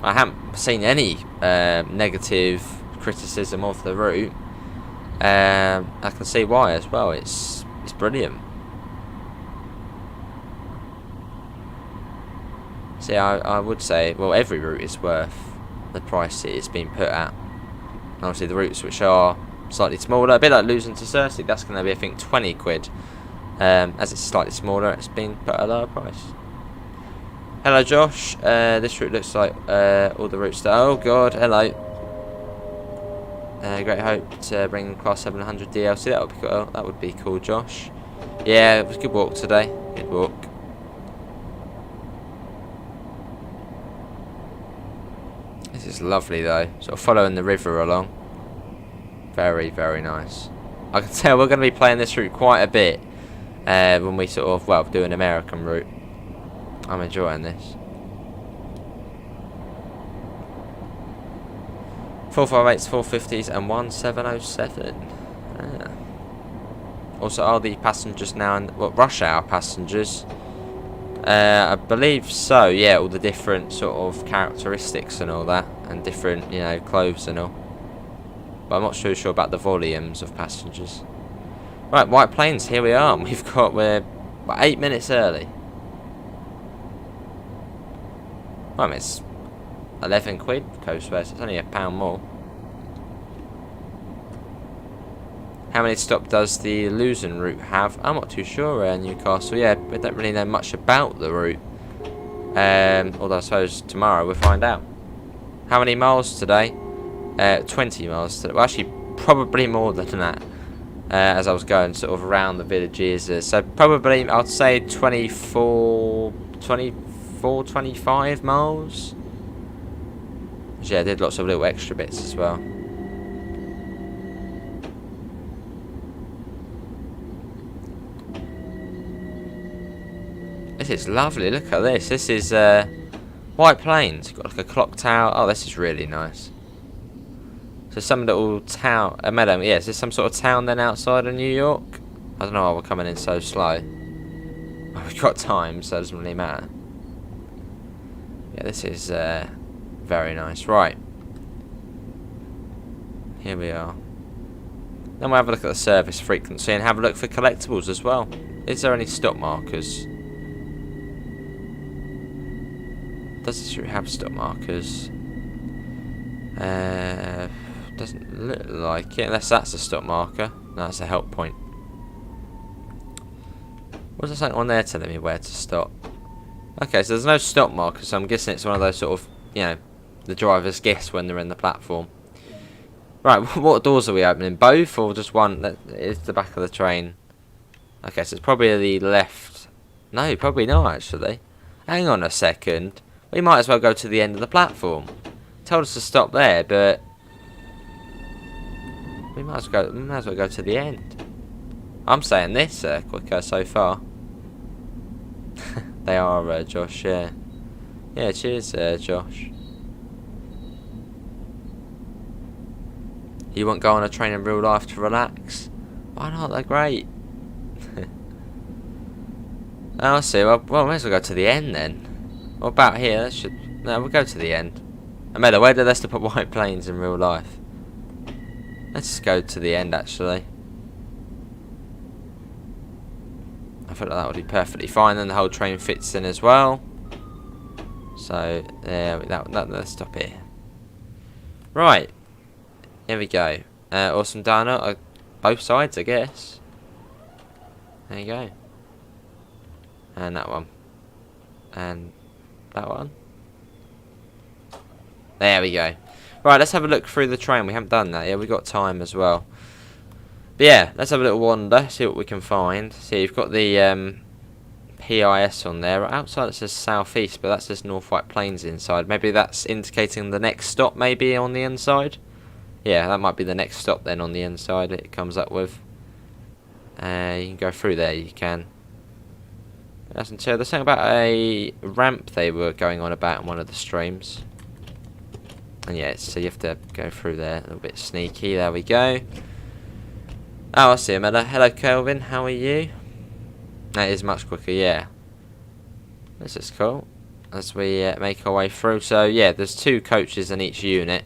I haven't seen any negative criticism of the route. I can see why as well. It's brilliant. See, I would say, well, every route is worth the price it is being put at. And obviously, the routes which are slightly smaller, a bit like losing to Cersei, that's going to be, I think, 20 quid. As it's slightly smaller, it's been put at a lower price. Hello, Josh. This route looks like all the routes that. Oh God, hello. Great hope to bring Class 700 DLC. That would be cool. That would be cool, Josh. Yeah, it was a good walk today. Good walk. This is lovely though. Sort of following the river along. Very, very nice. I can tell we're going to be playing this route quite a bit when we sort of, well, do an American route. I'm enjoying this. 458s, 450s and 1707. Ah. Also, are the passengers now in, what, rush hour passengers? I believe so, yeah, all the different sort of characteristics and all that, and different, you know, clothes and all. But I'm not too sure about the volumes of passengers. Right, White Plains, here we are. We're 8 minutes early. Well, it's 11 quid Coastway, so it's only £1 more. How many stops does the Luzon route have? I'm not too sure, Newcastle. Yeah, we don't really know much about the route. Although I suppose tomorrow we'll find out. How many miles today? 20 miles today. Well, actually, probably more than that. As I was going sort of around the villages. So probably, I'd say 25 miles. Yeah, I did lots of little extra bits as well. This is lovely. Look at this. This is White Plains. Got like a clock tower. Oh, this is really nice. So some little town, meadow. Yeah, is there some sort of town then outside of New York? I don't know why we're coming in so slow. Well, we've got time, so it doesn't really matter. Yeah, this is very nice. Right. Here we are. Then we'll have a look at the service frequency and have a look for collectibles as well. Is there any stop markers? Does this route have stop markers? Doesn't look like it, unless that's a stop marker. No, that's a help point. Was there something on there telling me where to stop? Okay, so there's no stop marker, so I'm guessing it's one of those sort of, you know, the drivers guess when they're in the platform. Right, what doors are we opening? Both or just one? That is the back of the train. Okay, so it's probably the left. No, probably not actually. Hang on a second. We might as well go to the end of the platform. Told us to stop there, but We might as well go to the end. I'm saying this quicker so far. They are, Josh, yeah. Yeah, cheers, Josh. You won't go on a train in real life to relax? Why not? They're great. I'll see. Well, we may as well go to the end then. What about here? No, we'll go to the end. Amanda, where did Lester put White Plains in real life? Let's just go to the end, actually. I feel like that would be perfectly fine. Then the whole train fits in as well. So, let's stop here. Right. Here we go. Awesome donut. Both sides, I guess. There you go. And that one. And that one. There we go. Right, let's have a look through the train. We haven't done that yet. We've got time as well. But yeah, let's have a little wander. See what we can find. See, you've got the PIS on there. Outside it says southeast, but that says North White Plains inside. Maybe that's indicating the next stop maybe on the inside. Yeah, that might be the next stop then on the inside it comes up with. You can go through there, you can. There's something about a ramp they were going on about in one of the streams. And yeah, so you have to go through there, a little bit sneaky. There we go. Oh, I see him. Hello, Kelvin. How are you? That is much quicker, yeah. This is cool. As we make our way through. So yeah, there's 2 coaches in each unit.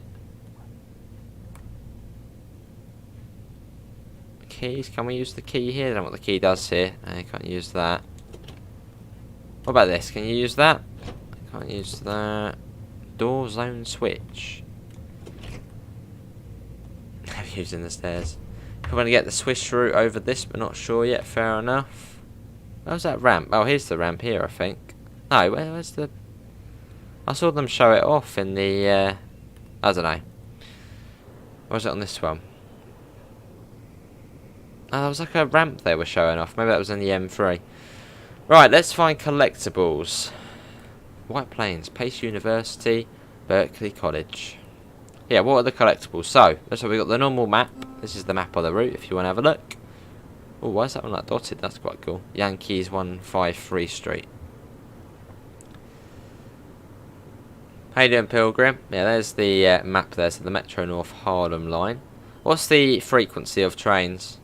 Keys. Can we use the key here? I don't know what the key does here. I can't use that. What about this? Can you use that? I can't use that. Door zone switch. I'm using the stairs. I'm going to get the Swiss route over this, but not sure yet. Fair enough. Where's that ramp? Oh, here's the ramp here, I think. No, where's the... I saw them show it off in the... I don't know. Or was it on this one? Oh, there was like a ramp they were showing off. Maybe that was in the M3. Right, let's find collectibles. White Plains, Pace University, Berkeley College. Yeah, what are the collectibles? So, that's why we got the normal map. This is the map of the route if you want to have a look. Oh, why is that one like dotted? That's quite cool. Yankees 153 Street. How you doing, Pilgrim? Yeah, there's the map there, so the Metro North Harlem line. What's the frequency of trains?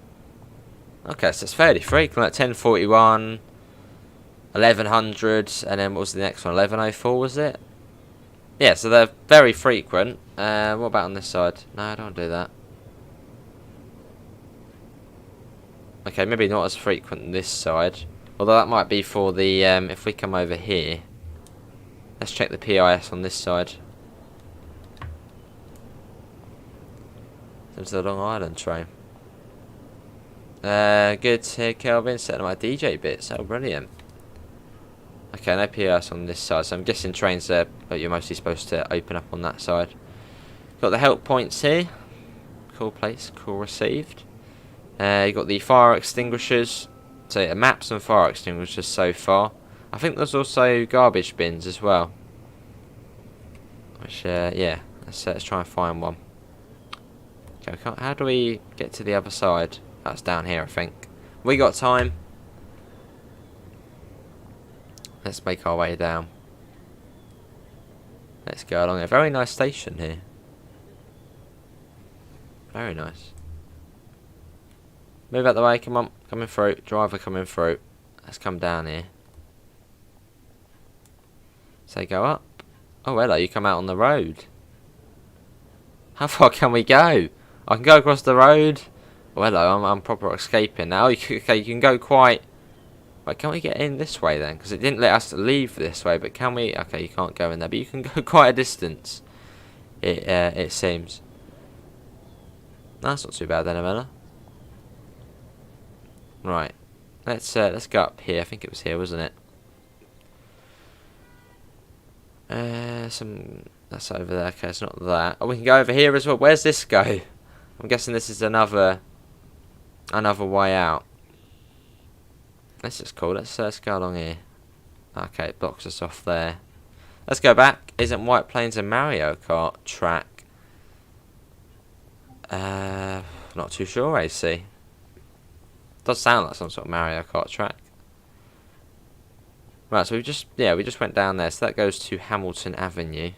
Okay, so it's fairly frequent, like 1041, 1100, and then what was the next one? 1104, was it? Yeah, so they're very frequent. What about on this side? No, I don't do that. Okay, maybe not as frequent on this side. Although that might be for the, if we come over here. Let's check the PIS on this side. There's the Long Island train. Good to hear, Kelvin. Setting my DJ bits. Oh, brilliant. Okay, no PIS on this side. So I'm guessing trains there, but you're mostly supposed to open up on that side. Got the help points here. Call place, call received. You got the fire extinguishers. So yeah, maps and fire extinguishers so far. I think there's also garbage bins as well. Which, yeah, let's try and find one. Okay, how do we get to the other side? That's down here, I think. We got time. Let's make our way down. Let's go along a very nice station here. Very nice. Move out the way, come on. Coming through. Driver coming through. Let's come down here. Say go up. Oh, hello, you come out on the road. How far can we go? I can go across the road. Oh, hello, I'm proper escaping now. Okay, you can go quite... Wait, can we get in this way then? Because it didn't let us leave this way, but can we... Okay, you can't go in there, but you can go quite a distance. It seems. That's not too bad then, Amela. Right. Let's go up here. I think it was here, wasn't it? That's over there. Okay, it's not that. Oh, we can go over here as well. Where's this go? I'm guessing this is another way out. This is cool. Let's go along here. Okay, it blocks us off there. Let's go back. Isn't White Plains a Mario Kart track? Not too sure, AC. Does sound like some sort of Mario Kart track. Right, so we just went down there. So that goes to Hamilton Avenue.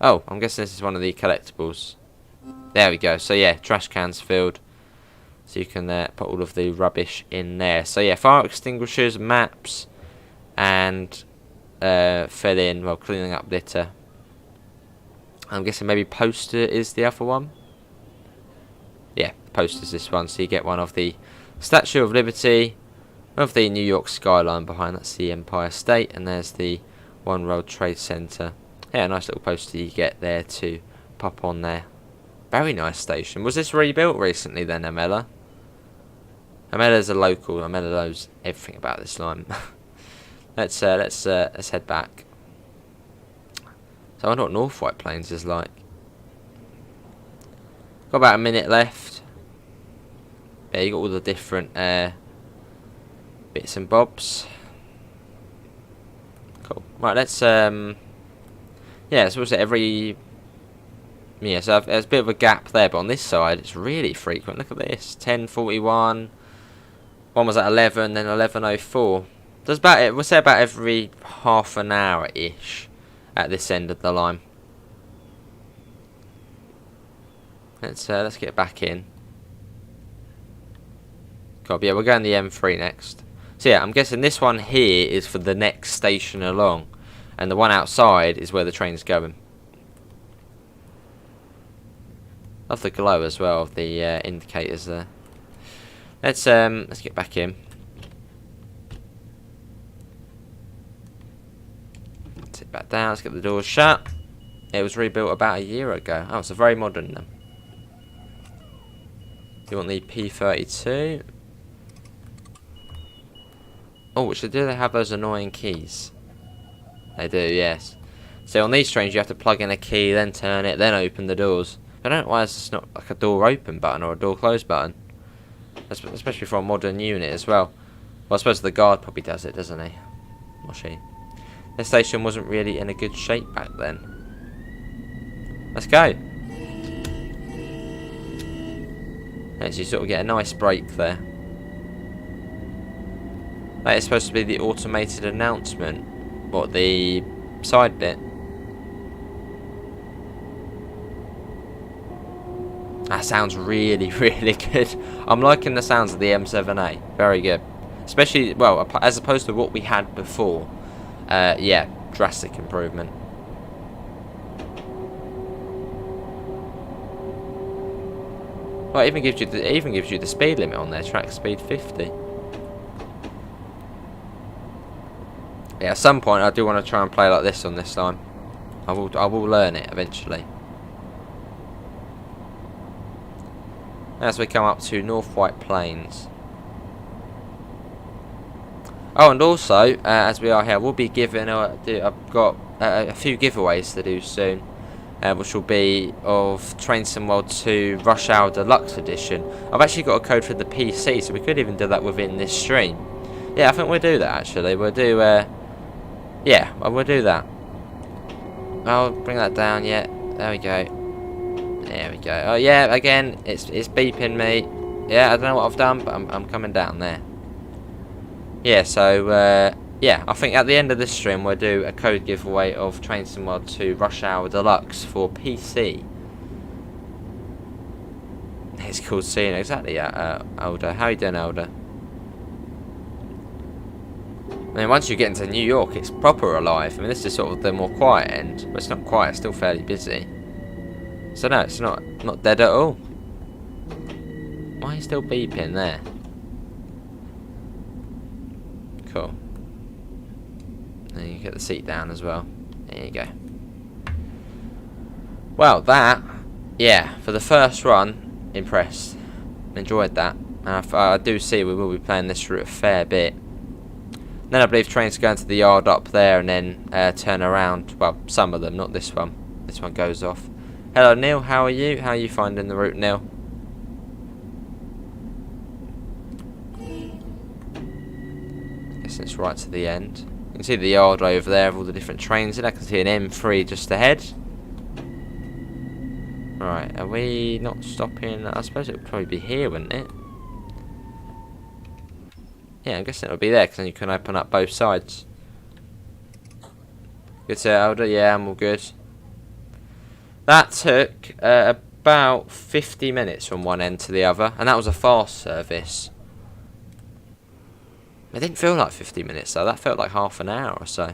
Oh, I'm guessing this is one of the collectibles. There we go. So yeah, trash cans filled. So you can put all of the rubbish in there. So yeah, fire extinguishers, maps, and fill in, well, cleaning up litter. I'm guessing maybe poster is the other one. Yeah, poster's this one. So you get one of the Statue of Liberty, of the New York skyline behind. That's the Empire State, and there's the One World Trade Center. Yeah, a nice little poster you get there to pop on there. Very nice station. Was this rebuilt recently then, Amela? Amela's a local. Amela knows everything about this line. Let's head back. So I wonder what North White Plains is like. Got about a minute left. Yeah, you got all the different bits and bobs. Cool. Right, let's yeah, so what's it, every... Yeah, so there's a bit of a gap there, but on this side it's really frequent. Look at this. 10:41. One was at 11, then 11:04. There's about, we'll say about every half an hour-ish at this end of the line. Let's get back in. Cool, yeah, we're going the M3 next. So yeah, I'm guessing this one here is for the next station along, and the one outside is where the train's going. Love the glow as well of the indicators there. Let's get back in. Sit back down. Let's get the doors shut. It was rebuilt about a year ago. Oh, it's a very modern then. You want the P32? Oh, which do they have those annoying keys? They do, yes. So on these trains you have to plug in a key, then turn it, then open the doors. I don't know why it's not like a door open button or a door close button. Especially for a modern unit as well. Well, I suppose the guard probably does it, doesn't he? Or she. The station wasn't really in a good shape back then. Let's go. And so you sort of get a nice break there. That is supposed to be the automated announcement. What, the side bit? That sounds really, really good. I'm liking the sounds of the M7A. Very good. Especially, well, as opposed to what we had before. Yeah, drastic improvement. Well, it even gives you the speed limit on there. Track speed 50. Yeah, at some point I do want to try and play like this on this line. I will learn it eventually. As we come up to North White Plains. Oh, and also, as we are here, we'll be giving. I've got a few giveaways to do soon, which will be of Train Sim World 2 Rush Hour Deluxe Edition. I've actually got a code for the PC, so we could even do that within this stream. Yeah, I think we'll do that actually. We'll do. Yeah, we'll do that. I'll bring that down. Yeah, there we go. There we go. Oh yeah, again, it's beeping me. Yeah, I don't know what I've done, but I'm coming down there. Yeah, so yeah, I think at the end of this stream we'll do a code giveaway of Train Sim World 2 Rush Hour Deluxe for PC. It's cool seeing exactly Elder. How you doing, Elder? I mean, once you get into New York, it's proper alive. I mean, this is sort of the more quiet end, but it's not quiet. It's still fairly busy. So no, it's not dead at all. Why are you still beeping there? Cool. And you get the seat down as well. There you go. Well, that, yeah, for the first run, impressed. Enjoyed that. And I do see we will be playing this route a fair bit. Then I believe trains go into the yard up there and then turn around. Well, some of them, not this one. This one goes off. Hello Neil, how are you? How are you finding the route, Neil? Guess it's right to the end. You can see the yard over there of all the different trains, and I can see an M3 just ahead. Right, are we not stopping? I suppose it would probably be here, wouldn't it? Yeah, I'm guessing it'll be there, because then you can open up both sides. Good sir, Elder. Yeah, I'm all good. That took about 50 minutes from one end to the other, and that was a fast service. It didn't feel like 50 minutes though, that felt like half an hour or so.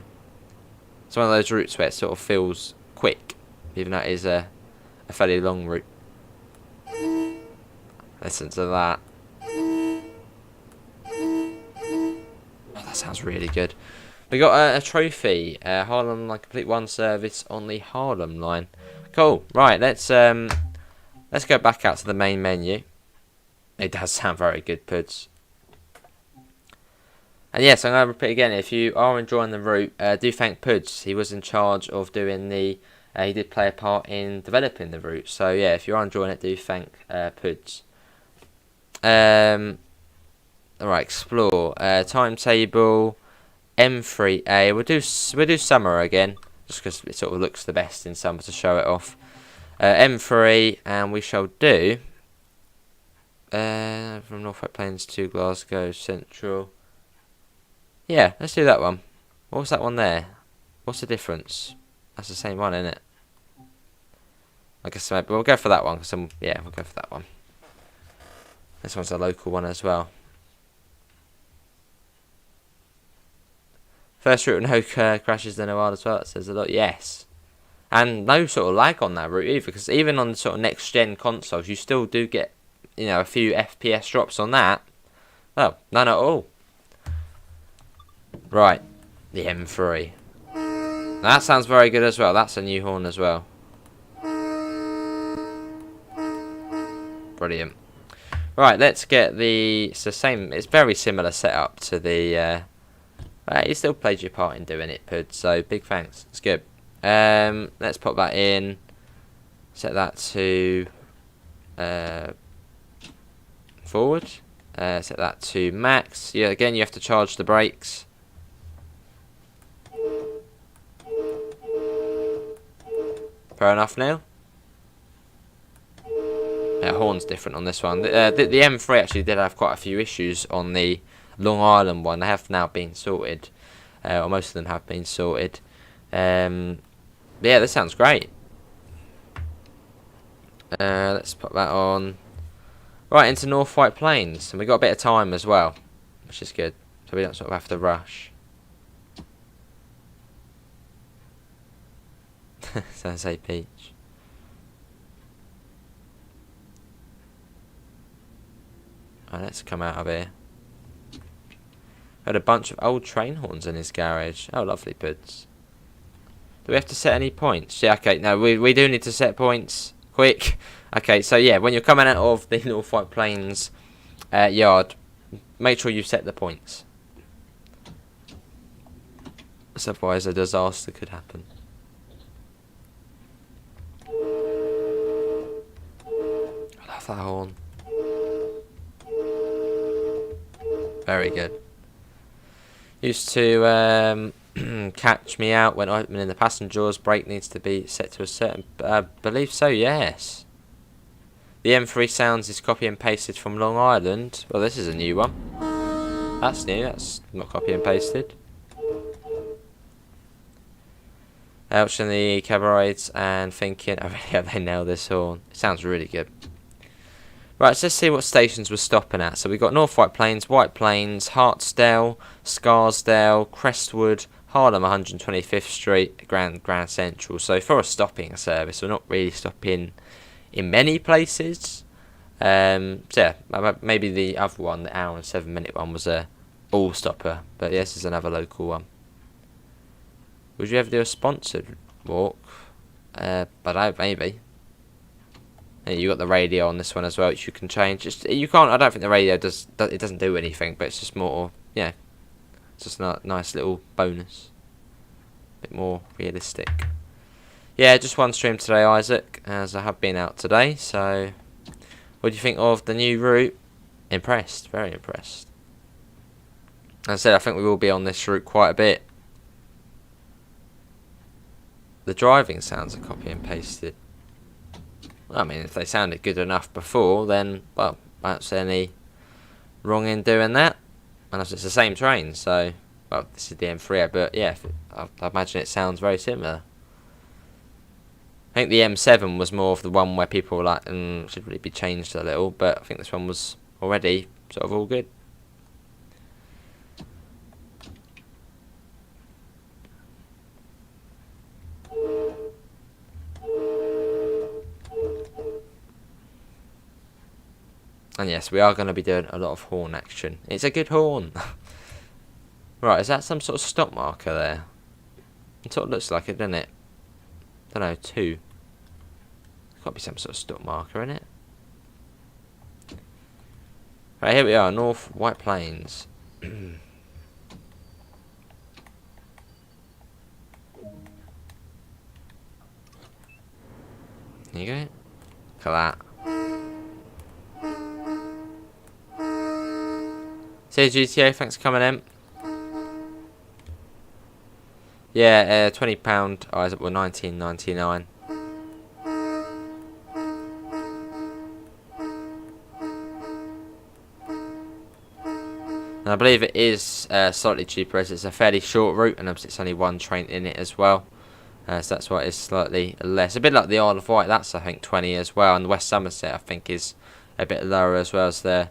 It's one of those routes where it sort of feels quick, even though it is a fairly long route. Listen to that. Oh, that sounds really good. We got a trophy, Harlem Line Complete One service on the Harlem line. Cool. Right, let's go back out to the main menu. It does sound very good, Puds. And yes, I'm going to repeat again. If you are enjoying the route, do thank Puds. He was in charge of doing the. He did play a part in developing the route. So yeah, if you are enjoying it, do thank Puds. Alright, explore. Timetable. M3A. We'll do summer again, just because it sort of looks the best in summer to show it off. M3, and we shall do from Norfolk Plains to Glasgow Central. Yeah, let's do that one. What was that one there? What's the difference? That's the same one, isn't it? I guess maybe we'll go for that one. Yeah, we'll go for that one. This one's a local one as well. First route, no crashes in a while as well. That says a lot. Yes. And no sort of lag on that route either, because even on the sort of next gen consoles, you still do get, you know, a few FPS drops on that. Well, none at all. Right, the M3. That sounds very good as well. That's a new horn as well. Brilliant. Right, let's get the. It's the same. It's very similar setup to the. You still played your part in doing it, Pud. So big thanks. It's good. Let's pop that in. Set that to forward. Set that to max. Yeah, again you have to charge the brakes. Fair enough now. Horn's different on this one. The M3 actually did have quite a few issues on the Long Island one. They have now been sorted, or most of them have been sorted. But yeah, this sounds great. Let's put that on. Right, into North White Plains, and we got a bit of time as well, which is good. So we don't sort of have to rush. Sounds like peach. Right, let's come out of here. Got a bunch of old train horns in his garage. Oh, lovely Puds. Do we have to set any points? Yeah, okay, no, we do need to set points. Quick. Okay, so yeah, when you're coming out of the North White Plains yard, make sure you set the points. Otherwise a disaster could happen. I love that horn. Very good. Used to catch me out when opening the passenger doors. Brake needs to be set to a certain. I believe so. Yes. The M3 sounds is copy and pasted from Long Island. Well, this is a new one. That's new. That's not copy and pasted. Watching the cabarets and thinking, oh, really, have they nailed this horn? It sounds really good. Right, so let's see what stations we're stopping at. So we've got North White Plains, Hartsdale, Scarsdale, Crestwood, Harlem 125th Street, Grand Central. So for a stopping service, we're not really stopping in many places. So yeah, maybe the other one, the hour and 7-minute one, was a all-stopper. But yeah, this is another local one. Would you ever do a sponsored walk? But maybe. You got the radio on this one as well, which you can change. You can't. I don't think the radio doesn't do anything, but it's just more. Yeah, it's just a nice little bonus. A bit more realistic. Yeah, just one stream today, Isaac, as I have been out today. So, what do you think of the new route? Impressed, very impressed. As I said, I think we will be on this route quite a bit. The driving sounds are copy and pasted. I mean, if they sounded good enough before, then, well, I don't see any wrong in doing that. And it's the same train, so, well, this is the M3, but yeah, I imagine it sounds very similar. I think the M7 was more of the one where people were like, should really be changed a little, but I think this one was already sort of all good. And yes, we are going to be doing a lot of horn action. It's a good horn. Right, is that some sort of stop marker there? It sort of looks like it, doesn't it? I don't know, 2. There's got to be some sort of stop marker in it. Right, here we are, North White Plains. There you go. Look at that. See you, GTA, thanks for coming in. Yeah, £20. I was up with $19.99. And I believe it is slightly cheaper as it's a fairly short route, and it's only one train in it as well. So that's why it's slightly less. A bit like the Isle of Wight, that's I think 20 as well, and the West Somerset I think is a bit lower as well as there.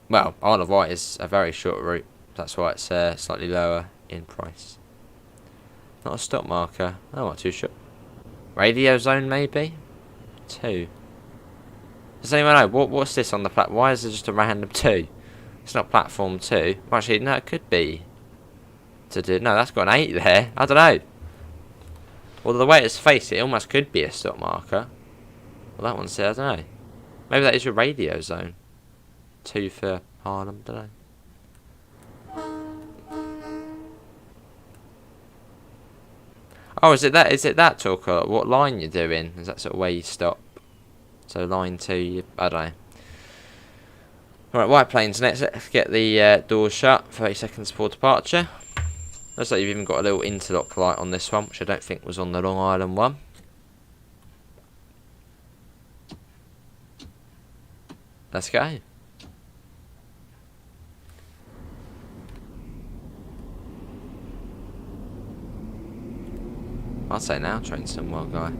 Well, Isle of Wight is a very short route, that's why it's slightly lower in price. Not a stop marker. I'm not too sure. Radio zone maybe? 2. Does anyone know what's this on the platform? Why is there just a random 2? It's not platform 2. Well, actually, no, it could be. No, that's got an 8 there. I don't know. Well, the way it's faced, it almost could be a stop marker. Well, that one says, I don't know. Maybe that is your radio zone. 2 for Harlem, don't know. Oh, is it that? Is it that, Talker? What line you're doing? Is that sort of where you stop? So line 2, I don't know. Alright, White Plains next. Let's get the doors shut. 30 seconds before departure. Looks like you've even got a little interlock light on this one, which I don't think was on the Long Island one. Let's go. I'll say now, train some wild guy.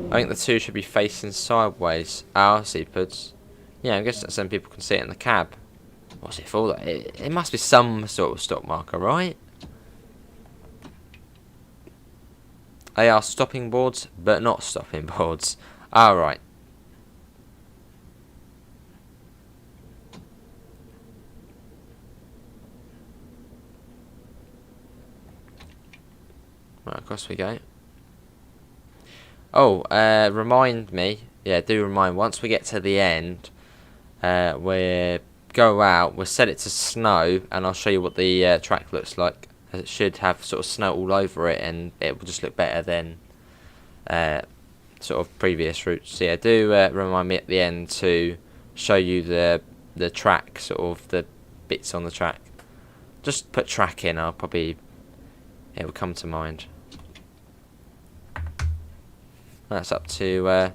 I think the 2 should be facing sideways. Oh, I see, Puds. Yeah, I guess that some people can see it in the cab. What's it for? It must be some sort of stop marker, right? They are stopping boards, but not stopping boards. Alright. Right, across we go. Oh, remind me. Yeah, do remind. Once we get to the end, we go out. We'll set it to snow, and I'll show you what the track looks like. It should have sort of snow all over it, and it will just look better than sort of previous routes. So yeah, do remind me at the end to show you the track, sort of the bits on the track. Just put track in. It will come to mind. That's up to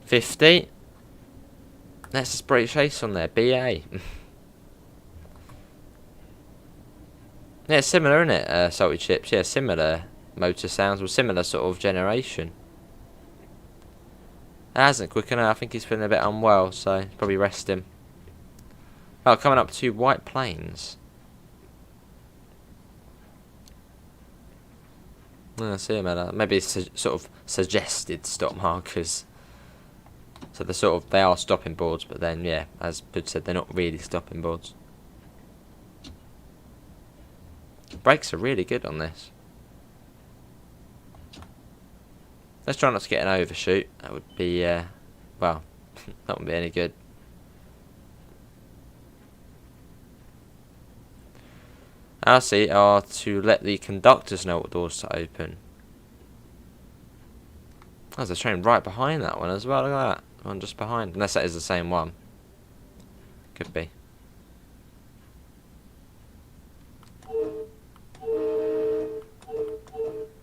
50. That's just British Ace on there, BA. Yeah, similar, isn't it? Salty Chips. Yeah, similar motor sounds, or similar sort of generation. It hasn't quick enough. I think he's feeling a bit unwell, so probably rest him. Oh, coming up to White Plains. I see him. Maybe it's sort of suggested stop markers. So they are stopping boards, but then yeah, as Bud said, they're not really stopping boards. Brakes are really good on this. Let's try not to get an overshoot. That would be well, that wouldn't be any good. Our seat are to let the conductors know what doors to open. There's a train right behind that one as well. Look at that. One just behind. Unless that is the same one. Could be.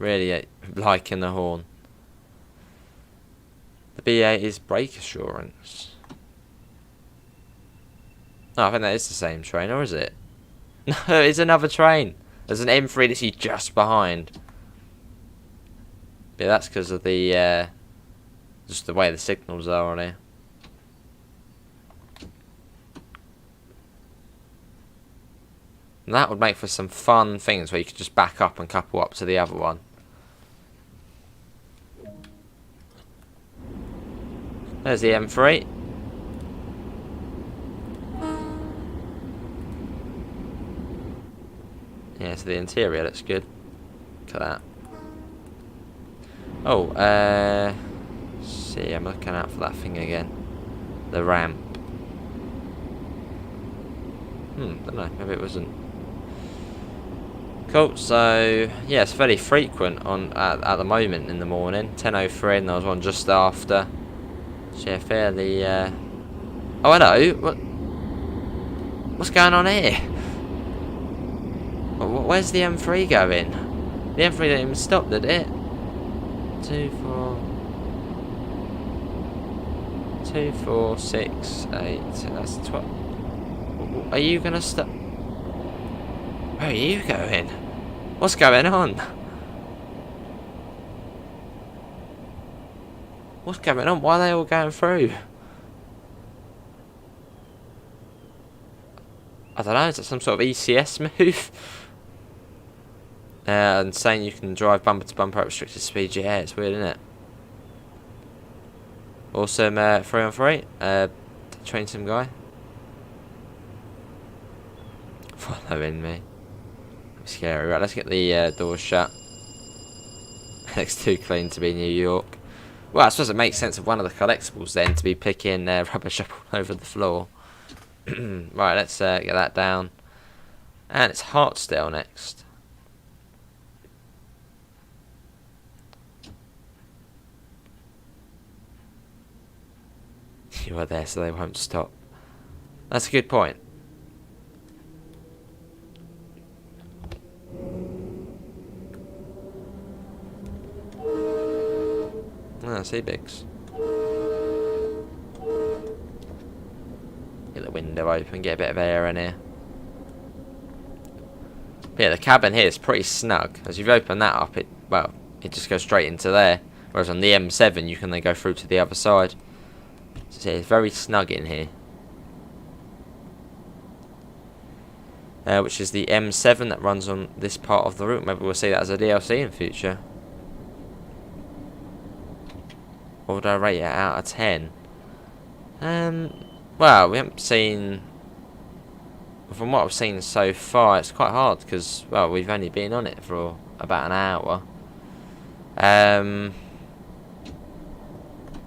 Really liking the horn. The BA is brake assurance. Oh, I think that is the same train, or is it? No, it's another train. There's an M3 that's just behind. Yeah, that's because of the just the way the signals are on here. And that would make for some fun things where you could just back up and couple up to the other one. There's the M3. Yeah, so the interior looks good. Look at that. Oh, see, I'm looking out for that thing again. The ramp. Don't know, maybe it wasn't. Cool, so, yeah, it's fairly frequent on at the moment in the morning. 10:03 and there was one just after. So, yeah, fairly, Oh, hello, what's going on here? Where's the M3 going? The M3 didn't even stop, did it? 2, 4, 6, 8. That's 12. Are you gonna stop? Where are you going? What's going on? What's going on? Why are they all going through? I don't know. Is that some sort of ECS move? And saying you can drive bumper to bumper at restricted speed. Yeah, it's weird, isn't it? Awesome, 3 on 3. Train sim guy. Following me. Scary. Right, let's get the doors shut. Looks too clean to be New York. Well, I suppose it makes sense of one of the collectibles then to be picking rubbish up all over the floor. Right, let's get that down. And it's Hartsdale next. You are there, so they won't stop. That's a good point. Ah, see, Biggs. Get the window open, get a bit of air in here. But yeah, the cabin here is pretty snug. As you've opened that up, it just goes straight into there. Whereas on the M7, you can then go through to the other side. So yeah, it's very snug in here. Which is the M7 that runs on this part of the route. Maybe we'll see that as a DLC in future. What would I rate it out of 10? Well, we haven't seen... From what I've seen so far, it's quite hard because, well, we've only been on it for about an hour. And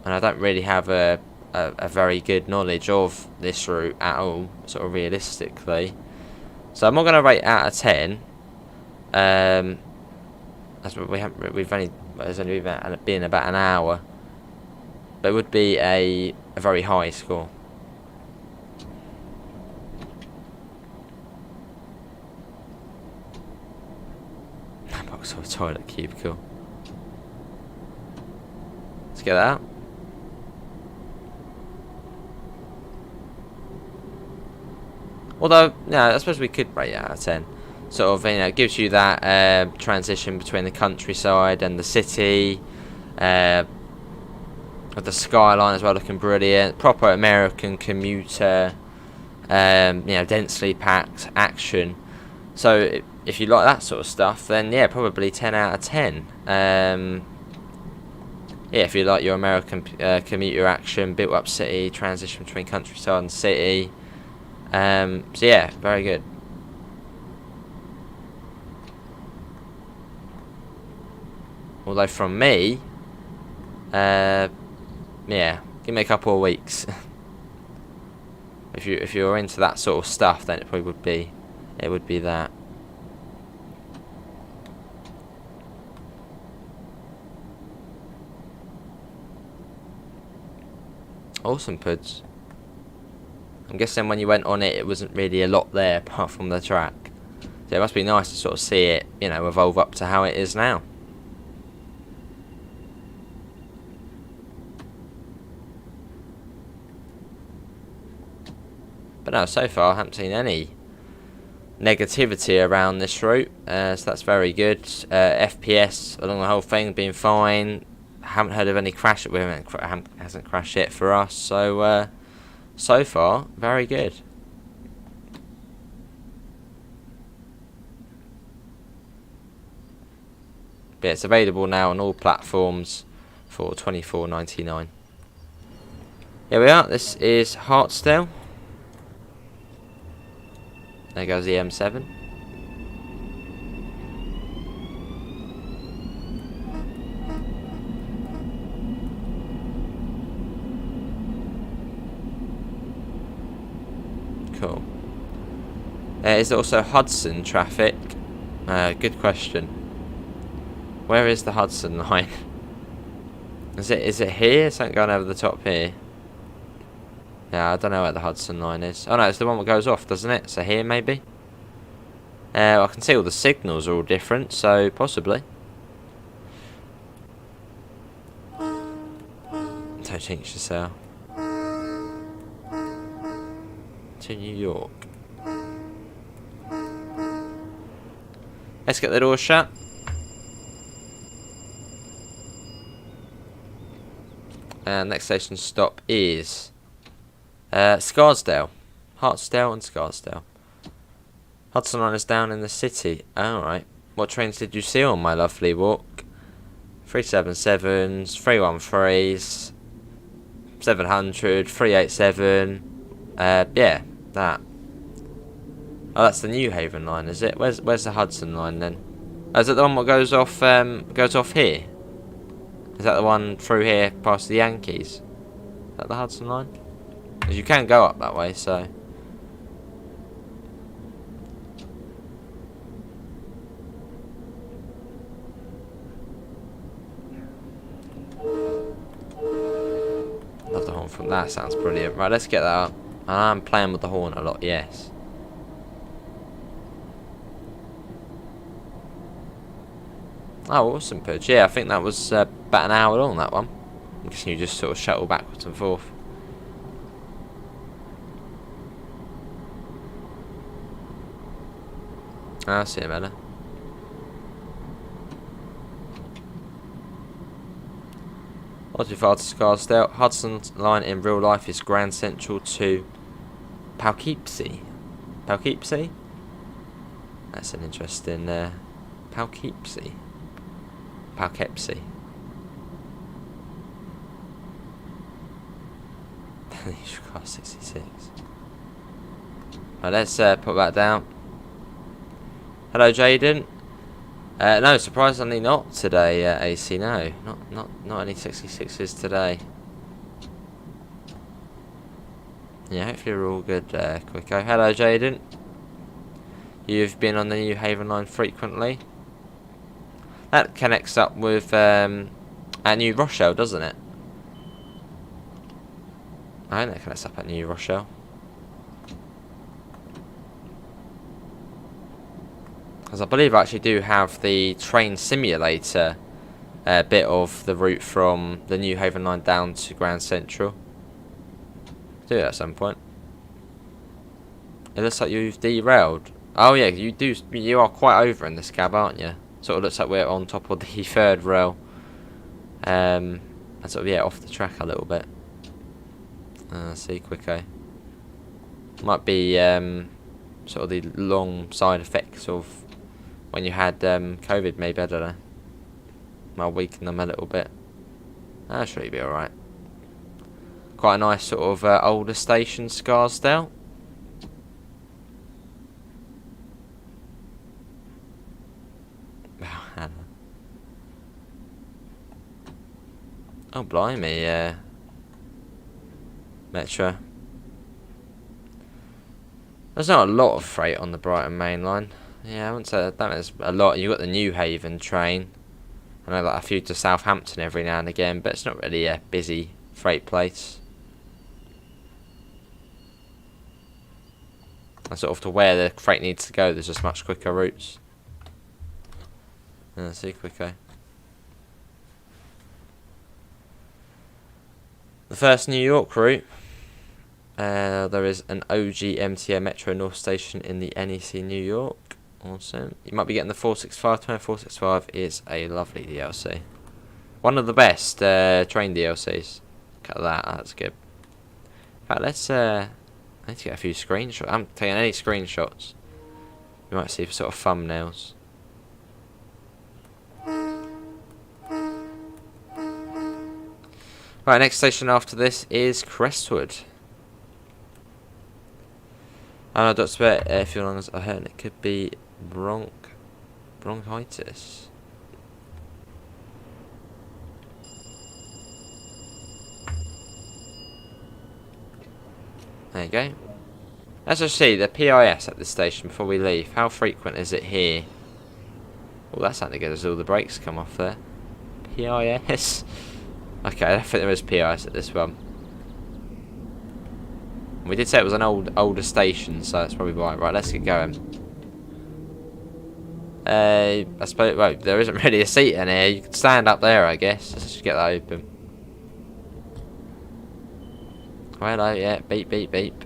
I don't really have a very good knowledge of this route at all, sort of realistically. So I'm not going to rate it out of 10. As it's only been about an hour. But it would be a very high score. Box of a toilet cubicle. Let's get that out. Although, no, I suppose we could rate it out of 10. Sort of, it gives you that transition between the countryside and the city. With the skyline as well, looking brilliant. Proper American commuter. Densely packed action. So, if you like that sort of stuff, then yeah, probably 10 out of 10. Yeah, if you like your American commuter action, built up city, transition between countryside and city. So yeah, very good. Although from me, yeah, give me a couple of weeks. if you're into that sort of stuff, then it probably would be that. Awesome, Puds. I'm guessing when you went on it, it wasn't really a lot there apart from the track. So it must be nice to sort of see it, evolve up to how it is now. But no, so far I haven't seen any negativity around this route, so that's very good. FPS along the whole thing been fine. Haven't heard of any crash. Hasn't crashed yet for us. So so far very good. But it's available now on all platforms for $24.99. Here we are. This is Hartsdale. There goes the M7. Cool. There is also Hudson traffic. Good question. Where is the Hudson line? Is it here? Something going over the top here. Yeah, I don't know where the Hudson line is. Oh no, it's the one that goes off, doesn't it? So here maybe? I can see all the signals are all different, so possibly. Don't change the cell. To New York. Let's get the door shut. And next station stop is Scarsdale. Hartsdale and Scarsdale. Hudson line is down in the city. Alright. What trains did you see on my lovely walk? 377s, 313s, 700, 387. Yeah, that. Oh, that's the New Haven line, is it? Where's the Hudson line then? Oh, is it the one that goes off here? Is that the one through here past the Yankees? Is that the Hudson line? Because you can go up that way, so. Love the horn from that, sounds brilliant. Right, let's get that up. I'm playing with the horn a lot, yes. Oh, awesome pitch. Yeah, I think that was about an hour long, that one. I'm guessing you just sort of shuttle backwards and forth. I see it better. Not too far to Scarsdale. Hudson line in real life is Grand Central to Poughkeepsie. Poughkeepsie? That's an interesting Poughkeepsie. Poughkeepsie. Car 66. Right, let's put that down. Hello, Jaden. No, surprisingly not today, AC. No, not any 66s today. Yeah, hopefully we're all good, Quicko. Hello, Jaden. You've been on the New Haven line frequently. That connects up with our New Rochelle, doesn't it? I think that connects up at New Rochelle. Because I believe I actually do have the train simulator bit of the route from the New Haven line down to Grand Central. Do that at some point. It looks like you've derailed. Oh yeah, you are quite over in this cab, aren't you? Sort of looks like we're on top of the third rail. And sort of, yeah, off the track a little bit. See, Quicko. Might be sort of the long side effects of when you had COVID, maybe, I don't know. Might weaken them a little bit. That should be alright. Quite a nice sort of older station, Scarsdale. Oh, blimey, Metro. There's not a lot of freight on the Brighton main line. Yeah, I wouldn't say that there's a lot. You've got the New Haven train. I know like a few to Southampton every now and again, but it's not really a busy freight place. And sort of to where the freight needs to go, there's just much quicker routes. See, Quicko. The first New York route. There is an OG MTA Metro North Station in the NEC New York. Awesome. You might be getting the 465. 465 is a lovely DLC. One of the best train DLCs. Look at that. That's good. In fact, let's. I need to get a few screenshots. I'm not taking any screenshots. You might see sort of thumbnails. Right, next station after this is Crestwood. And I don't expect if you're long as I heard it could be bronchitis. There you go. Let's just see the PIS at this station before we leave. How frequent is it here? Well, that's sounding good as all the brakes come off there. PIS. Okay, I don't think there is PIS at this one. We did say it was an older station, so that's probably why. Right, let's get going. I suppose, well, there isn't really a seat in here. You can stand up there, I guess. Let's just get that open. Oh, hello, yeah, beep, beep, beep.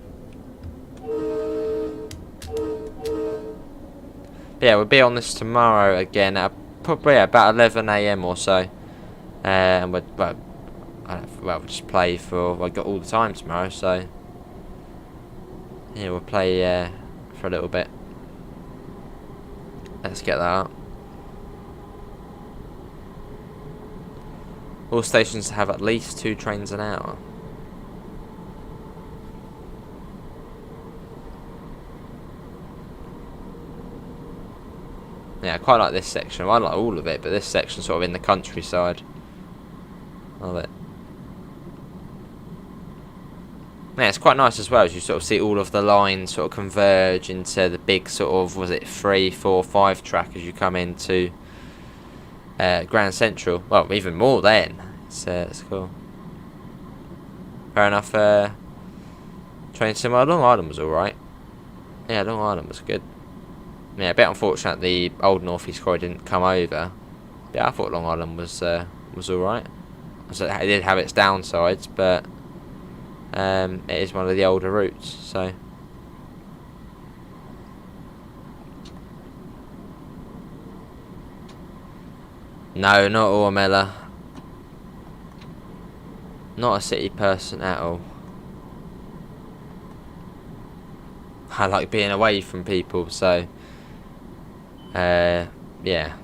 But yeah, we'll be on this tomorrow again at probably about 11 AM or so. And we'll just play for, well, I got all the time tomorrow, so yeah, we'll play for a little bit. Let's get that up. All stations have at least 2 trains an hour. Yeah, I quite like this section. Well, I like all of it, but this section sort of in the countryside. Love it. Yeah, it's quite nice as well as you sort of see all of the lines sort of converge into the big sort of, was it 3, 4, 5 track as you come into Grand Central. Well, even more then. It's cool. Fair enough. Train sim. Long Island was alright. Yeah, Long Island was good. Yeah, a bit unfortunate the old North East Corridor didn't come over. Yeah, I thought Long Island was alright. So it did have its downsides, but it is one of the older routes, so. No, not Ormella. Not a city person at all. I like being away from people, so yeah.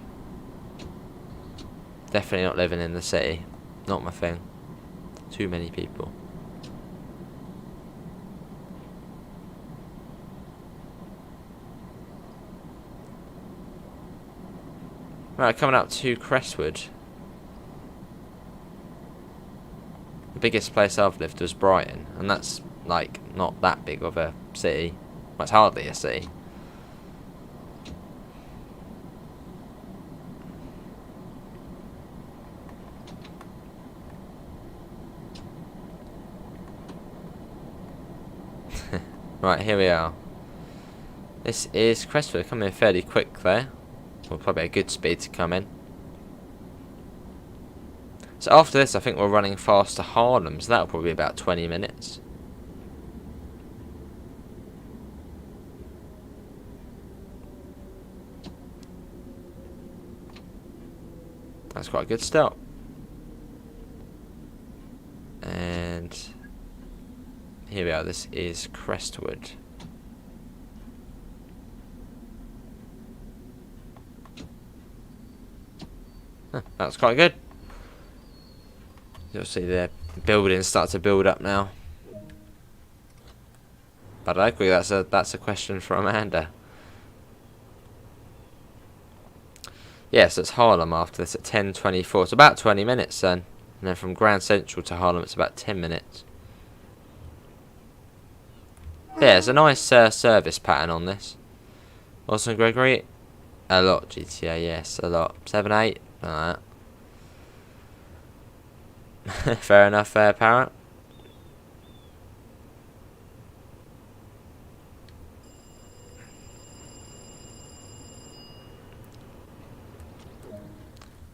Definitely not living in the city. Not my thing. Too many people. Right, coming up to Crestwood. The biggest place I've lived was Brighton, and that's like not that big of a city. Well, it's hardly a city. Right, here we are. This is Crestwood. Coming in fairly quick there. Well, probably a good speed to come in. So after this, I think we're running fast to Harlem, so that'll probably be about 20 minutes. That's quite a good start. And here we are, this is Crestwood. Huh, that's quite good. You'll see the buildings start to build up now. But I agree, that's a question for Amanda. Yeah, so it's Harlem after this at 10:24. It's about 20 minutes then. And then from Grand Central to Harlem, it's about 10 minutes. Yeah, it's a nice service pattern on this. Austin Gregory, a lot GTA, yes, a lot. 7, 8, like that. Fair enough, Parrot.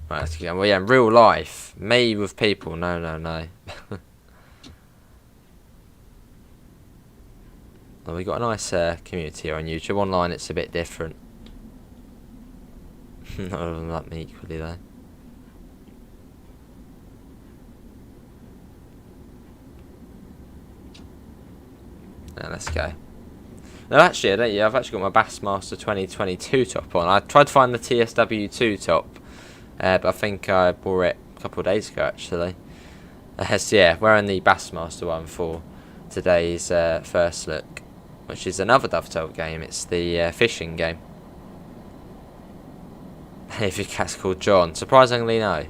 Right, let's get on. Well, yeah, in real life, me with people, no. Well, we got a nice community here on YouTube. Online, it's a bit different. Not all of them like me equally, though. Now, let's go. No, actually, I don't. Yeah, I've actually got my Bassmaster 2022 top on. I tried to find the TSW2 top, but I think I bought it a couple of days ago, actually. So yeah, wearing the Bassmaster one for today's first look, which is another Dovetail game. It's the fishing game. If your cat's called John, surprisingly no.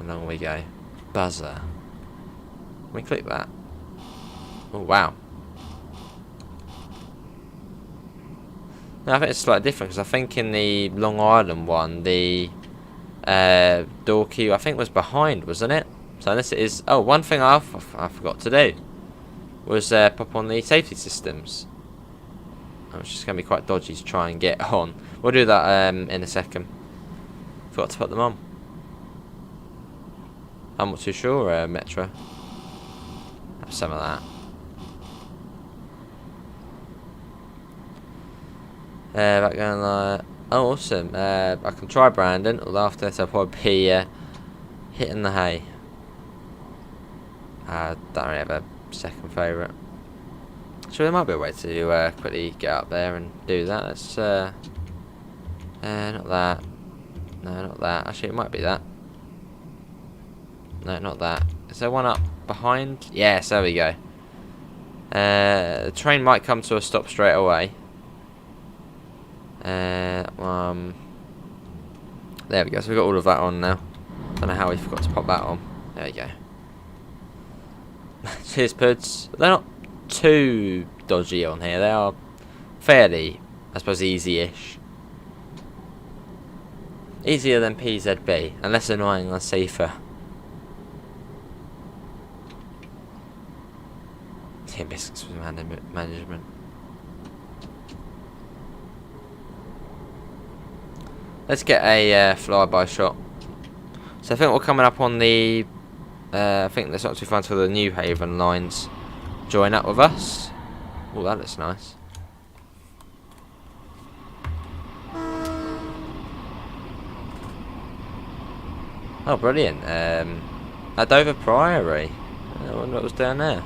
And on we go. Buzzer. Can we click that? Oh wow. No, I think it's slightly different because I think in the Long Island one, the door key I think was behind, wasn't it? So unless it is, oh, one thing I forgot to do was pop on the safety systems. It's just going to be quite dodgy to try and get on. We'll do that in a second. Forgot to put them on. I'm not too sure, Metro. Have some of that. Back going like, oh awesome. I can try Brandon, although after this I'll probably be hitting the hay. I don't really have a second favourite. So there might be a way to quickly get up there and do that. Let's not that. No, not that. Actually, it might be that. No, not that. Is there one up behind? Yes, there we go. The train might come to a stop straight away. There we go. So we've got all of that on now. Don't know how we forgot to pop that on. There we go. Cheers, Puds. They're not too dodgy on here. They are fairly, I suppose, easy-ish. Easier than PZB, and less annoying and safer. Yeah, biscuits with management. Let's get a flyby shot. So I think we're coming up on the. I think that's not too far until the New Haven lines join up with us. Oh, that looks nice. Oh, brilliant. At Dover Priory. I wonder what was down there.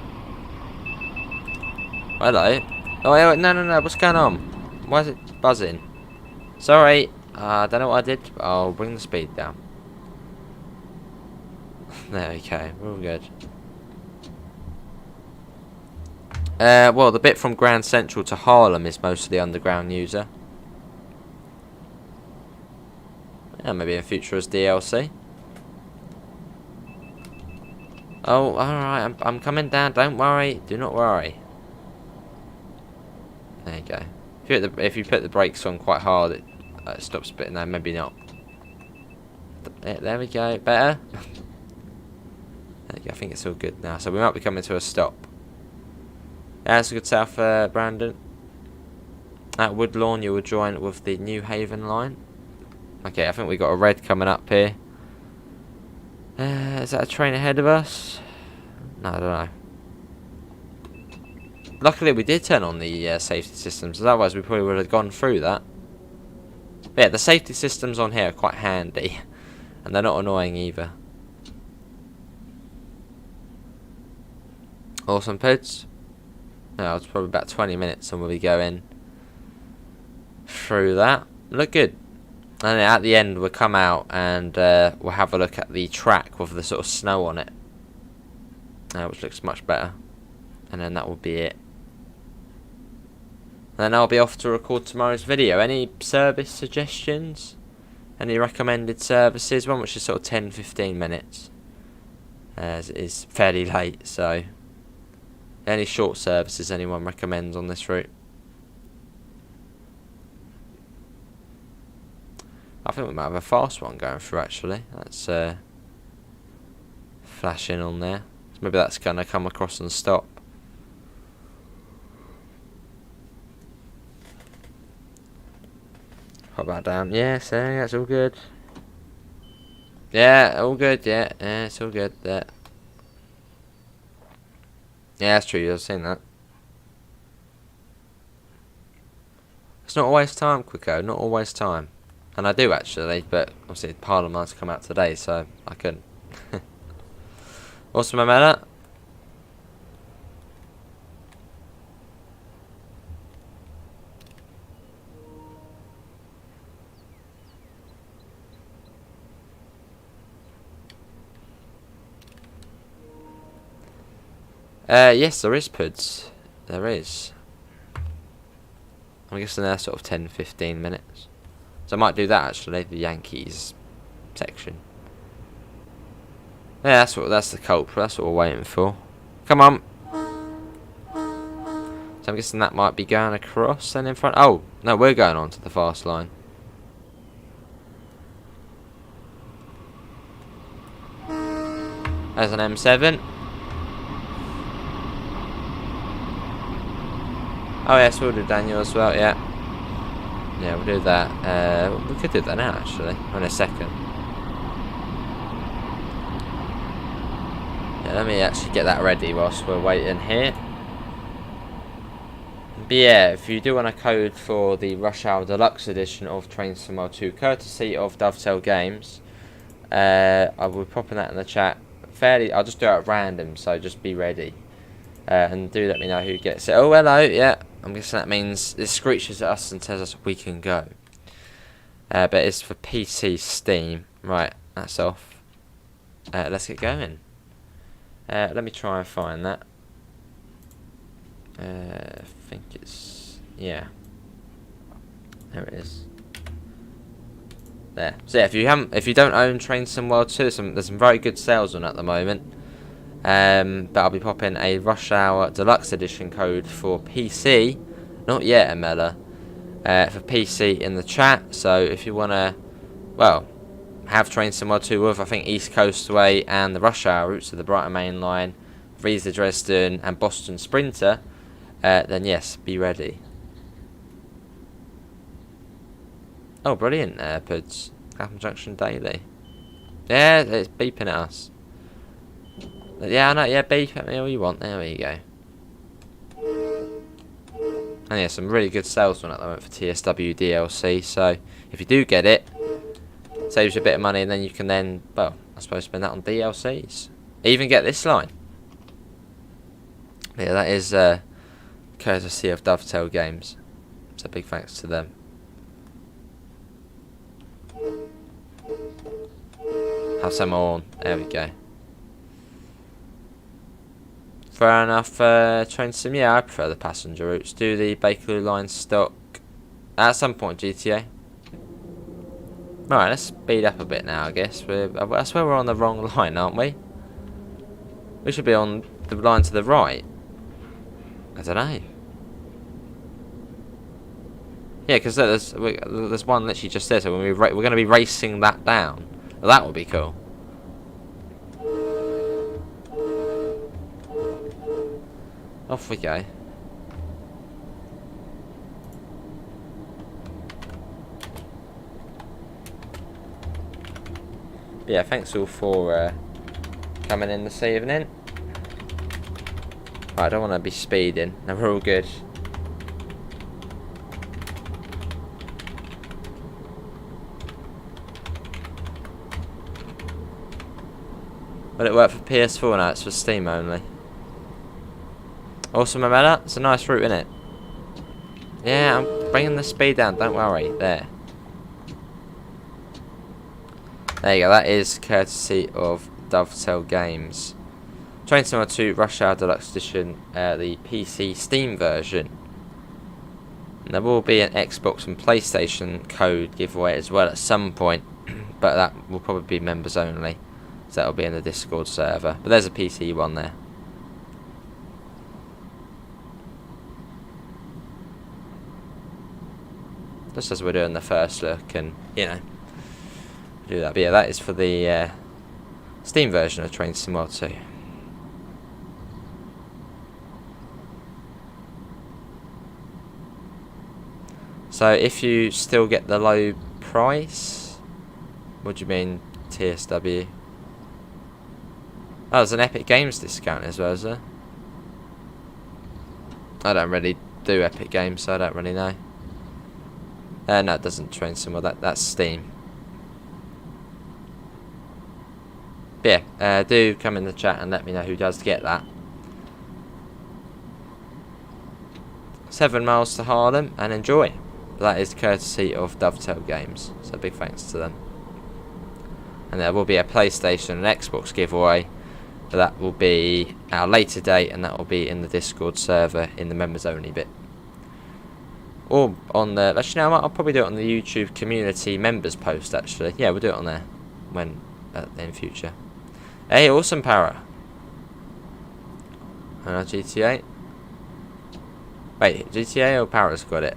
Hello. Oh, wait, no. What's going on? Why is it buzzing? Sorry. I don't know what I did. But I'll bring the speed down. There we go. We're all good. Well, the bit from Grand Central to Harlem is mostly underground user. Yeah, maybe in future as DLC. Oh, alright. I'm coming down. Don't worry. Do not worry. There you go. If you put the brakes on quite hard, it stops spitting. No, maybe not. There we go. Better. There you go. I think it's all good now. So we might be coming to a stop. Yeah, that's a good south, Brandon. At Woodlawn, you will join with the New Haven line. Okay, I think we got a red coming up here. Is that a train ahead of us? No, I don't know. Luckily, we did turn on the safety systems, otherwise we probably would have gone through that. But yeah, the safety systems on here are quite handy, and they're not annoying either. Awesome, Puds. No, it's probably about 20 minutes, and we'll be going through that. Look good. And at the end, we'll come out and we'll have a look at the track with the sort of snow on it, which looks much better. And then that will be it. Then I'll be off to record tomorrow's video. Any service suggestions? Any recommended services? One which is sort of 10-15 minutes. As it is fairly late, so any short services anyone recommends on this route? I think we might have a fast one going through actually. That's flashing on there. So maybe that's gonna come across and stop. Put that down. Yes, that's all good. Yeah, all good, yeah. Yeah, it's all good there. Yeah, that's true, I've seen that. It's not always time, Quicko, not always time. And I do actually, but obviously Parliament's come out today, so I couldn't. What's my matter? Yes, there is puds. There is. I'm guessing they're sort of 10-15 minutes. So I might do that actually, the Yankees section. Yeah, that's the culprit, that's what we're waiting for. Come on. So I'm guessing that might be going across and in front. Oh, no, we're going on to the fast line. There's an M7. Oh yes, we'll do Daniel as well, yeah. Yeah, we'll do that. We could do that now actually, in a second. Yeah, let me actually get that ready whilst we're waiting here. But yeah, if you do want a code for the Rush Hour Deluxe edition of Train Sim World 2, courtesy of Dovetail Games, I will be popping that in the chat. I'll just do it at random, so just be ready. And do let me know who gets it. Oh, hello, yeah. I'm guessing that means it screeches at us and tells us we can go. But it's for PC Steam. Right, that's off. Let's get going. Let me try and find that. I think it's... yeah. There it is. There. So yeah, if you don't own Train Sim World 2, there's some very good sales on at the moment. But I'll be popping a Rush Hour Deluxe Edition code for PC, not yet Amela, for PC in the chat. So if you want to, well, have Train Sim World 2 with, I think, East Coast Way and the Rush Hour routes of the Brighton Main Line, Riesa Dresden and Boston Sprinter, then yes, be ready. Oh, brilliant, AirPods. Clapham Junction Daily. Yeah, it's beeping at us. Yeah, I know, yeah, beep at me all you want. There we go. And yeah, some really good sales on at the moment for TSW DLC. So, if you do get it, saves you a bit of money, and then you can then, well, I suppose spend that on DLCs. Even get this line. Yeah, that is courtesy of Dovetail Games. So big thanks to them. Have some on. There we go. Fair enough. Train Sim. Yeah, I prefer the passenger routes. Do the Bakerloo line stock at some point, GTA. Right, let's speed up a bit now. I guess I swear we're on the wrong line, aren't we? We should be on the line to the right. I don't know. Yeah, because there's one literally just there. So when we're going to be racing that down. Well, that would be cool. Off we go. But yeah, thanks all for coming in this evening. Right, I don't want to be speeding. No, we're all good. Will it work for PS4 now? It's for Steam only. Awesome, Amela. It's a nice route, isn't it? Yeah, I'm bringing the speed down. Don't worry. There. There you go. That is courtesy of Dovetail Games. Train Sim 2 Rush Hour Deluxe Edition, the PC Steam version. And there will be an Xbox and PlayStation code giveaway as well at some point, but that will probably be members only. So that'll be in the Discord server. But there's a PC one there. Just as we're doing the first look, and you know, do that. But yeah, that is for the Steam version of Train Sim World 2. So if you still get the low price, what do you mean? TSW. Oh, there's an Epic Games discount as well, is there? I don't really do Epic Games, so I don't really know. No, it doesn't train somewhere. That's Steam. But yeah, do come in the chat and let me know who does get that. 7 miles to Harlem and enjoy. That is courtesy of Dovetail Games, so big thanks to them. And there will be a PlayStation and Xbox giveaway, but that will be at a later date, and that will be in the Discord server in the members only bit. Or on the, actually no, I'll probably do it on the YouTube community members post actually. Yeah, we'll do it on there when in future. Hey, awesome Para. And GTA. Wait, GTA or Para's got it?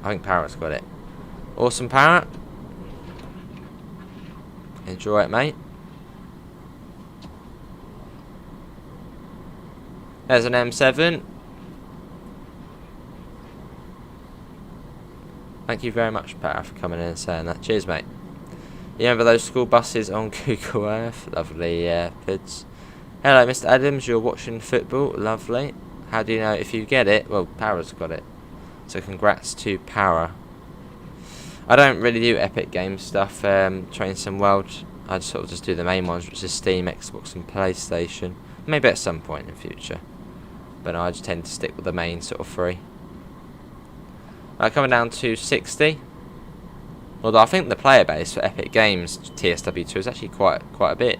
I think Para's got it. Awesome Para. Enjoy it, mate. There's an M7. Thank you very much, Para, for coming in and saying that. Cheers, mate. You remember those school buses on Google Earth? Lovely, vids. Hello, Mr. Adams. You're watching football. Lovely. How do you know if you get it? Well, Para's got it. So congrats to Para. I don't really do Epic Games stuff. Train Sim World. I sort of just do the main ones, which is Steam, Xbox, and PlayStation. Maybe at some point in the future. But no, I just tend to stick with the main sort of 3. Coming down to 60. Although I think the player base for Epic Games TSW2 is actually quite a bit.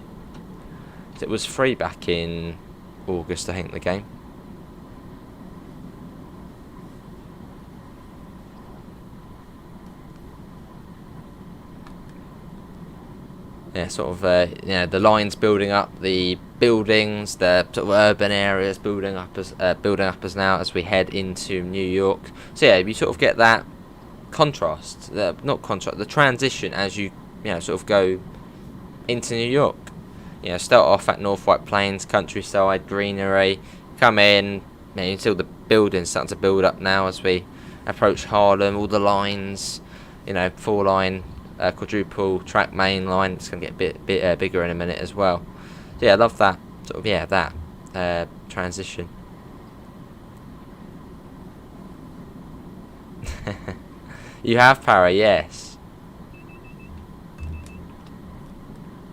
It was free back in August, I think, the game. Yeah, sort of, the lines building up, the buildings, the sort of urban areas building up as now as we head into New York. So yeah, you sort of get that contrast, the transition as you sort of go into New York. Start off at North White Plains, countryside, greenery, come in, you see all the buildings starting to build up now as we approach Harlem, all the lines, 4-line, quadruple track main line. It's going to get a bit bigger in a minute as well. So yeah, I love that sort of, that transition. You have Para, yes.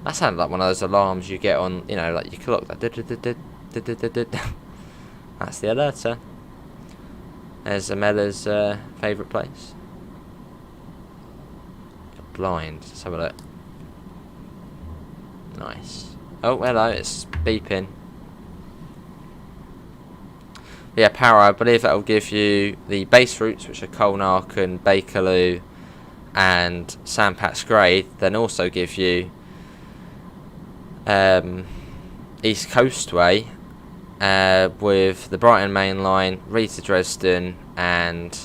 That sounded like one of those alarms you get on, like your clock. That's the alerter. There's Amella's favourite place. Blind. Let's have a look. Nice. Oh, hello. It's beeping. Yeah, Para. I believe that will give you the base routes, which are Colnarken, Bakerloo, and Sandpats Grade. Then also give you East Coast Way with the Brighton Main Line, Reed to Dresden, and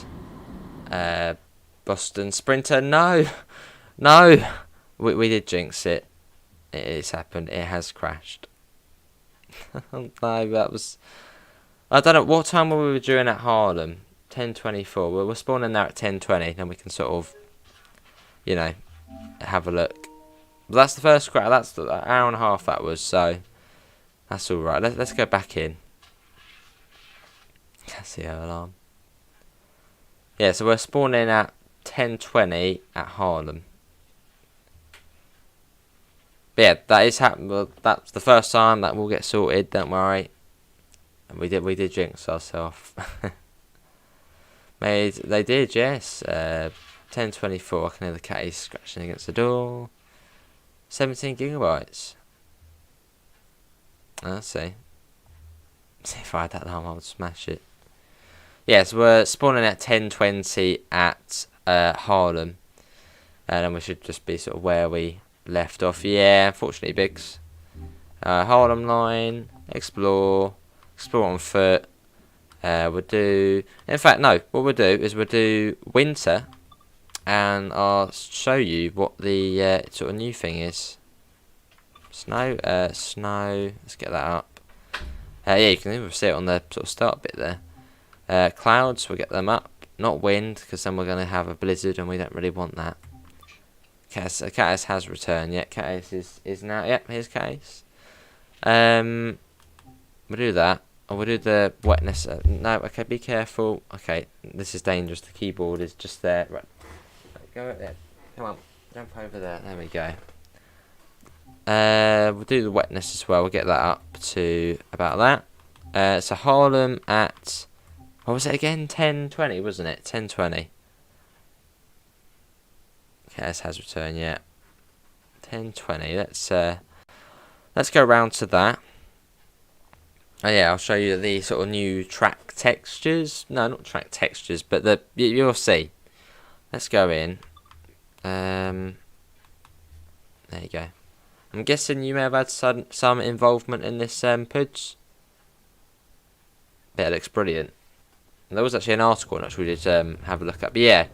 Boston Sprinter. No. We did jinx it. It's happened. It has crashed. No, that was... I don't know. What time were we doing at Harlem? 10:24. We're spawning there at 10:20. Then we can sort of, have a look. But that's the first crash. That's the hour and a half that was. So that's all right. Let's go back in. That's the alarm. Yeah. So we're spawning at 10:20 at Harlem. But yeah, that is happening. Well, that's the first time. That will get sorted. Don't worry. And we did jinx ourselves. They did, yes. 10:24. I can hear the cat scratching against the door. 17 gigabytes. Let's see. See if I had that alarm, I would smash it. Yes, we're spawning at 10:20 at Harlem, and then we should just be sort of where we left off. Yeah, unfortunately, Biggs. Harlem line, explore on foot. We'll do. In fact, no. What we'll do is we'll do winter, and I'll show you what the sort of new thing is. Snow. Let's get that up. Yeah, you can even see it on the sort of start bit there. Clouds. We'll get them up. Not wind, because then we're going to have a blizzard, and we don't really want that. Catus has returned. Yeah, Catus is now. Yep, here's Catus. We'll do that. Oh, we'll do the wetness. No, okay, be careful. Okay, this is dangerous. The keyboard is just there. Right, go there. Come on, jump over there. There we go. We'll do the wetness as well. We'll get that up to about that. So Harlem at, what was it again? 10:20, wasn't it? 10:20. Catus has returned. Yeah, 10:20. Let's go round to that. Oh yeah, I'll show you the sort of new track textures. No, not track textures, but you'll see. Let's go in. There you go. I'm guessing you may have had some involvement in this, Puds. But it looks brilliant. And there was actually an article on it which we did have a look at. But yeah,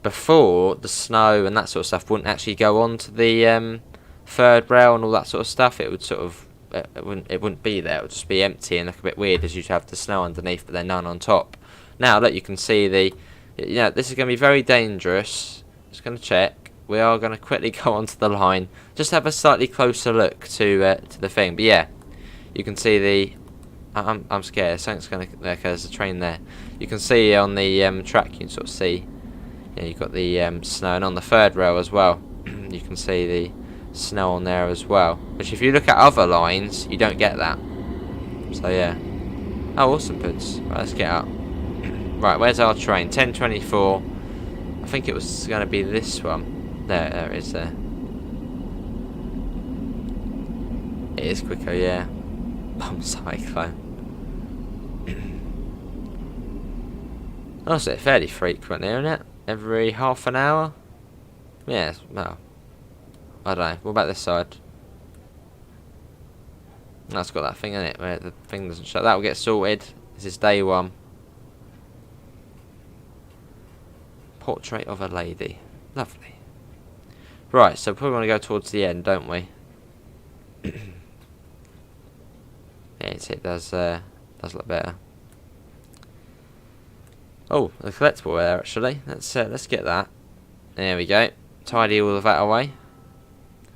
before, the snow and that sort of stuff wouldn't actually go on to the third rail and all that sort of stuff. It would sort of it wouldn't be there. It would just be empty and look a bit weird as you'd have the snow underneath, but then none on top. Now look, you can see this is going to be very dangerous. Just going to check. We are going to quickly go onto the line. Just have a slightly closer look to the thing. But yeah, you can see I'm scared. Something's going to. There's a train there. You can see on the track. You can sort of see. Yeah, you've got the snow, and on the third rail as well. You can see the snow on there as well. Which, if you look at other lines, you don't get that. So yeah. Oh, awesome, Puds. Right, let's get up. Right, where's our train? 10:24. I think it was going to be this one. There it is. There. It is quicker, yeah. Bum cyclone. That's it, fairly frequently, isn't it? Every half an hour? Yeah, well, I don't know. What about this side? That's got that thing in it where the thing doesn't shut. That will get sorted. This is day one. Portrait of a lady. Lovely. Right, so we probably want to go towards the end, don't we? Yes, it does look better. Oh, the collectible there actually. Let's get that. There we go. Tidy all of that away.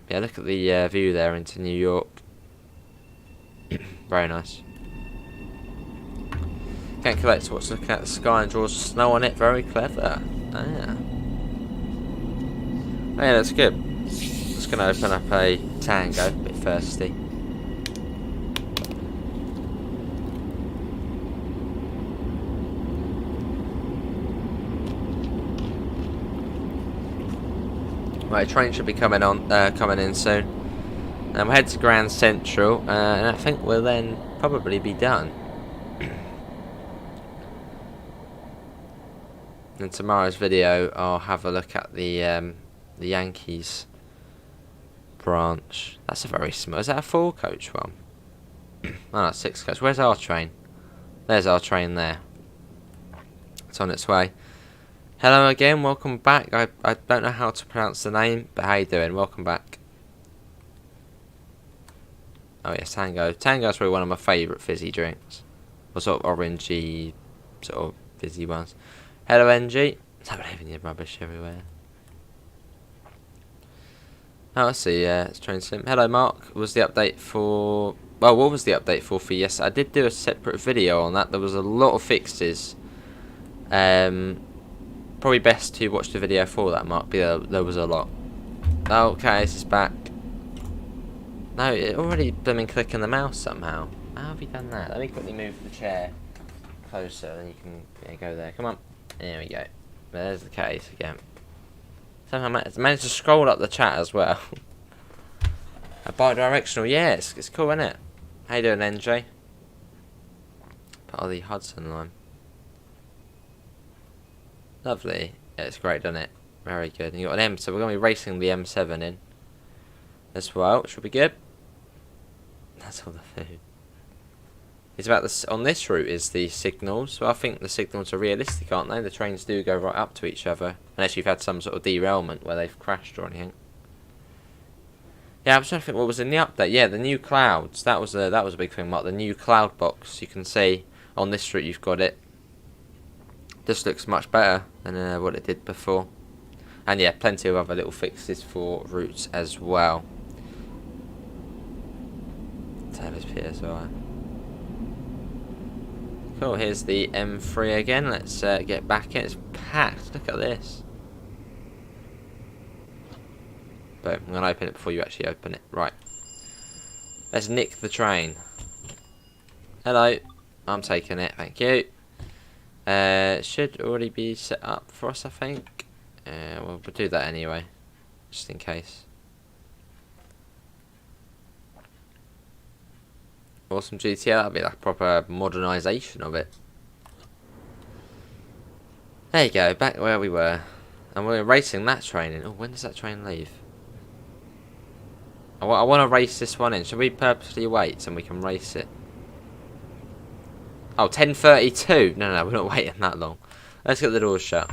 Yeah, look at the view there into New York. Very nice. Can't collect what's looking at the sky and draws snow on it. Very clever. Oh yeah. Oh yeah, that's good. Just gonna open up a Tango. A bit thirsty. Right, train should be coming in soon. And we'll head to Grand Central, and I think we'll then probably be done. In tomorrow's video, I'll have a look at the Yankees branch. That's a very small. Is that a 4-coach one? Oh, 6-coach. Where's our train? There's our train there. It's on its way. Hello again, welcome back. I don't know how to pronounce the name, but how you doing? Welcome back. Oh yes, Tango. Tango's probably one of my favourite fizzy drinks. Or sort of orangey, sort of fizzy ones. Hello NG. Stop leaving your rubbish everywhere. Oh, I see, it's Train Sim. Hello Mark. Was the update for... Well, what was the update for yes? I did do a separate video on that. There was a lot of fixes. Probably best to watch the video for that, Mark, but there was a lot. Okay, this is back. No, it already been clicking the mouse somehow. How have you done that? Let me quickly move the chair closer, then you can go there. Come on. There we go. There's the case again. Somehow I managed to scroll up the chat as well. A bi-directional, yeah, it's cool, isn't it? How you doing, NJ? Part of the Hudson line. Lovely. Yeah, it's great, doesn't it? Very good. And you got an M, so we're going to be racing the M7 in as well, which will be good. That's all the food. It's about this on this route is the signals. So I think the signals are realistic, aren't they? The trains do go right up to each other, unless you've had some sort of derailment where they've crashed or anything. Yeah, I was trying to think what was in the update. Yeah, the new clouds. That was a big thing, Mark. The new cloud box. You can see on this route you've got it. This looks much better than what it did before. And yeah, plenty of other little fixes for routes as well. Taylor's PSI. Cool, here's the M3 again. Let's get back in. It's packed. Look at this. Boom. I'm going to open it before you actually open it. Right. Let's nick the train. Hello. I'm taking it. Thank you. Should already be set up for us, I think. We'll do that anyway. Just in case. Awesome GTR. That'll be like a proper modernisation of it. There you go. Back where we were. And we're racing that train in. Oh, when does that train leave? I want to race this one in. Should we purposely wait so we can race it? Oh, 10:32. No, we're not waiting that long. Let's get the doors shut.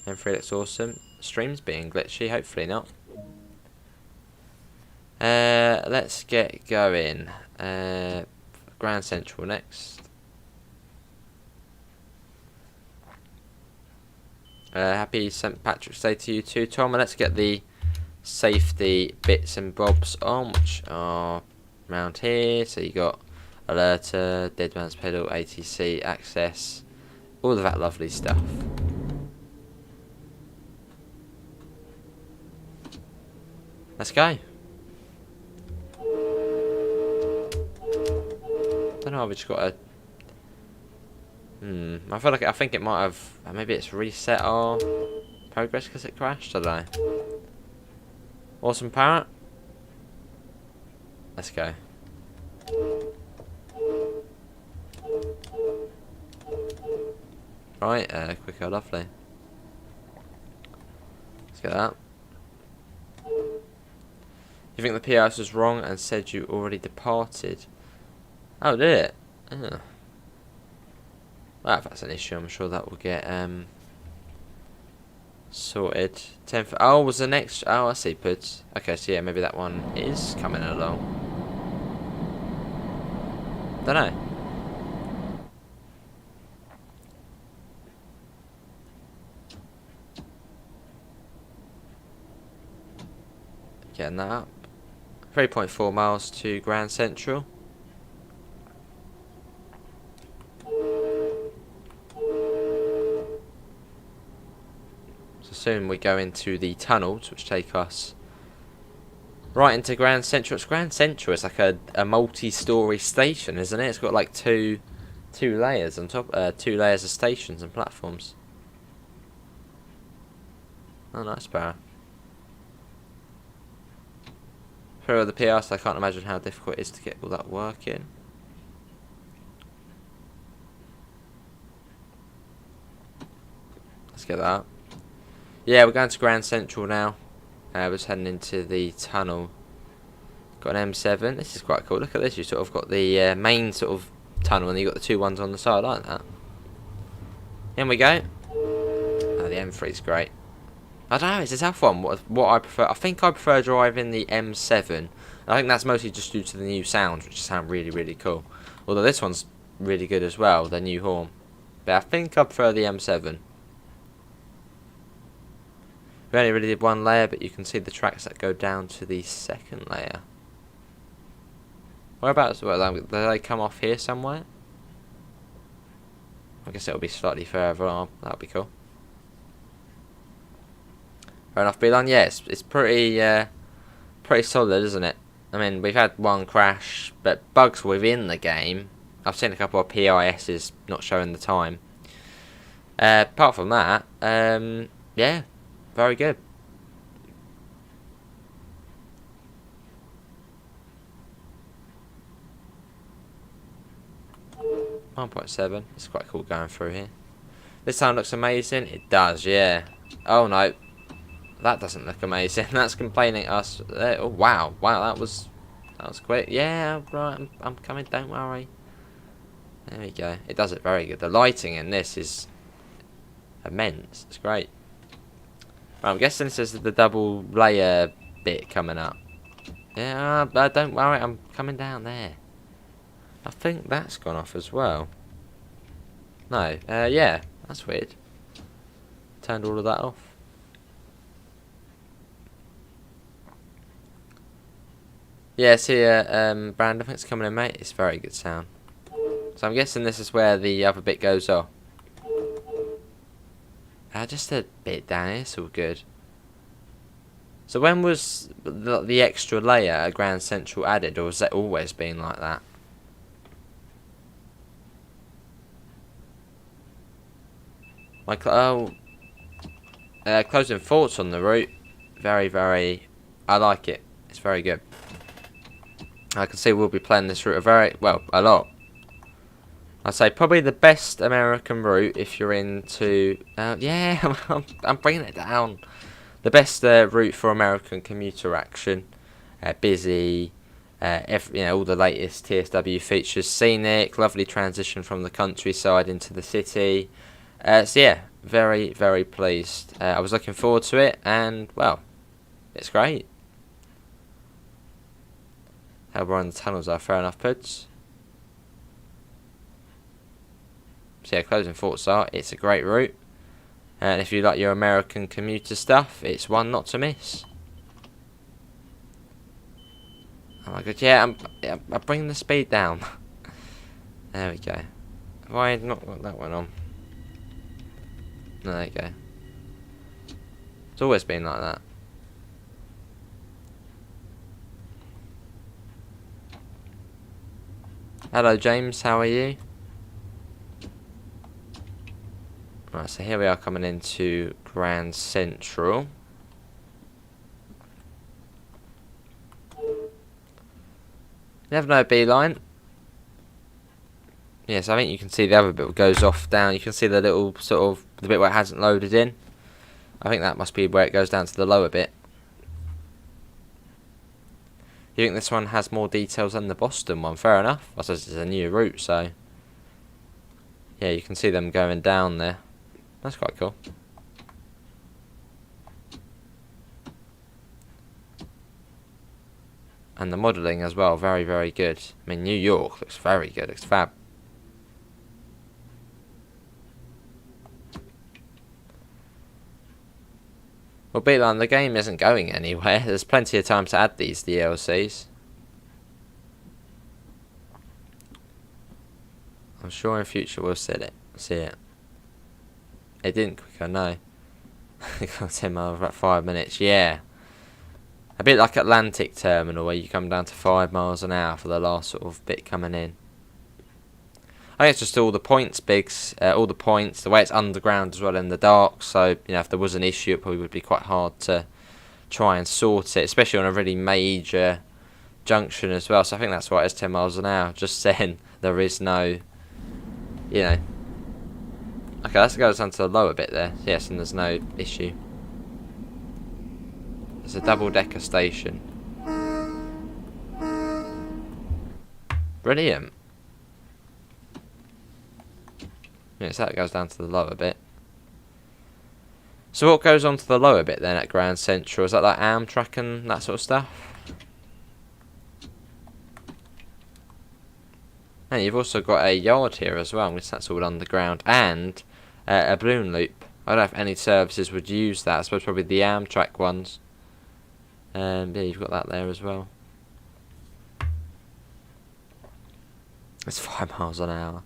M3 looks awesome. Stream's being glitchy. Hopefully not. Let's get going. Grand Central next. Happy St. Patrick's Day to you too, Tom. And let's get the safety bits and bobs on, which are around here. So you got alerter, dead man's pedal, ATC, access, all of that lovely stuff. Let's go. Don't know. We just got a. I think it might have. Maybe it's reset our progress because it crashed. I don't know. Awesome parrot. Let's go. Right, quicker, lovely. Let's get that. You think the PRS was wrong and said you already departed? Oh, did it? Oh. Well, if that's an issue, I'm sure that will get sorted. 10th. Oh, was the next? Oh, I see. Puts. Okay, so yeah, maybe that one is coming along. Don't know. Getting that up. 3.4 miles to Grand Central. So soon we go into the tunnels, which take us right into Grand Central. It's Grand Central. It's like a multi-story station, isn't it? It's got like two layers on top. 2 layers of stations and platforms. Oh, nice, Barra. For the PRs, I can't imagine how difficult it is to get all that working. Let's get that. Yeah, we're going to Grand Central now. We're just heading into the tunnel. Got an M7. This is quite cool. Look at this. You sort of got the main sort of tunnel, and you got the 2 ones on the side. I like that. In we go. Oh, the M3's great. I don't know, it's a tough one. What I prefer, I think I prefer driving the M7. I think that's mostly just due to the new sounds, which sound really, really cool. Although this one's really good as well, the new horn. But I think I prefer the M7. We only really did 1 layer, but you can see the tracks that go down to the 2nd layer. Whereabouts? Do they come off here somewhere? I guess it'll be slightly further on. That'll be cool. Fair enough, Beeline. Yeah, it's pretty solid, isn't it? I mean, we've had 1 crash, but bugs within the game. I've seen a couple of PISs not showing the time. Apart from that, yeah, very good. .7. It's quite cool going through here. This time looks amazing. It does, yeah. Oh no. That doesn't look amazing. That's complaining us. Oh wow, that was quick. Yeah, right. I'm coming. Don't worry. There we go. It does it very good. The lighting in this is immense. It's great. Right, I'm guessing this is the double layer bit coming up. Yeah, don't worry. I'm coming down there. I think that's gone off as well. No. Yeah, that's weird. Turned all of that off. Yeah, see, Brand, I think it's coming in, mate. It's very good sound. So I'm guessing this is where the other bit goes off. Just a bit down here, it's all good. So when was the extra layer at Grand Central added, or has that always been like that? Like, closing thoughts on the route. Very, very, I like it. It's very good. I can see we'll be playing this route a lot. I'd say probably the best American route if you're into, yeah, I'm bringing it down. The best route for American commuter action. Busy, all the latest TSW features, scenic, lovely transition from the countryside into the city. So yeah, very, very pleased. I was looking forward to it, and well, it's great. How we're on the tunnels are, fair enough, Puds. So yeah, closing thoughts are, it's a great route. And if you like your American commuter stuff, it's one not to miss. Oh my god, yeah, I'm bringing the speed down. There we go. Have I not got that one on? No, there you go. It's always been like that. Hello James, how are you? Right, so here we are coming into Grand Central. Never know beeline. Yes, I think you can see the other bit goes off down. You can see the little sort of the bit where it hasn't loaded in. I think that must be where it goes down to the lower bit. You think this one has more details than the Boston one? Fair enough. I suppose it's a new route, so yeah, you can see them going down there. That's quite cool. And the modelling as well, very, very good. I mean, New York looks very good. Looks fab. Well, Beatline, the game isn't going anywhere. There's plenty of time to add these DLCs. I'm sure in future we'll see it. It didn't quicker, no. It got 10 miles about 5 minutes, yeah. A bit like Atlantic Terminal, where you come down to 5 miles an hour for the last sort of bit coming in. I think it's just all the points, Biggs. All the points, the way it's underground as well in the dark. So, if there was an issue, it probably would be quite hard to try and sort it, especially on a really major junction as well. So I think that's why it's 10 miles an hour. Just saying there is no, Okay, let's go down to the lower bit there. Yes, and there's no issue. It's a double-decker station. Brilliant. Yeah, so that goes down to the lower bit. So what goes on to the lower bit then at Grand Central? Is that like Amtrak and that sort of stuff? And you've also got a yard here as well, which that's all underground, and a balloon loop. I don't know if any services would use that. I suppose probably the Amtrak ones. Yeah, you've got that there as well. It's 5 miles an hour.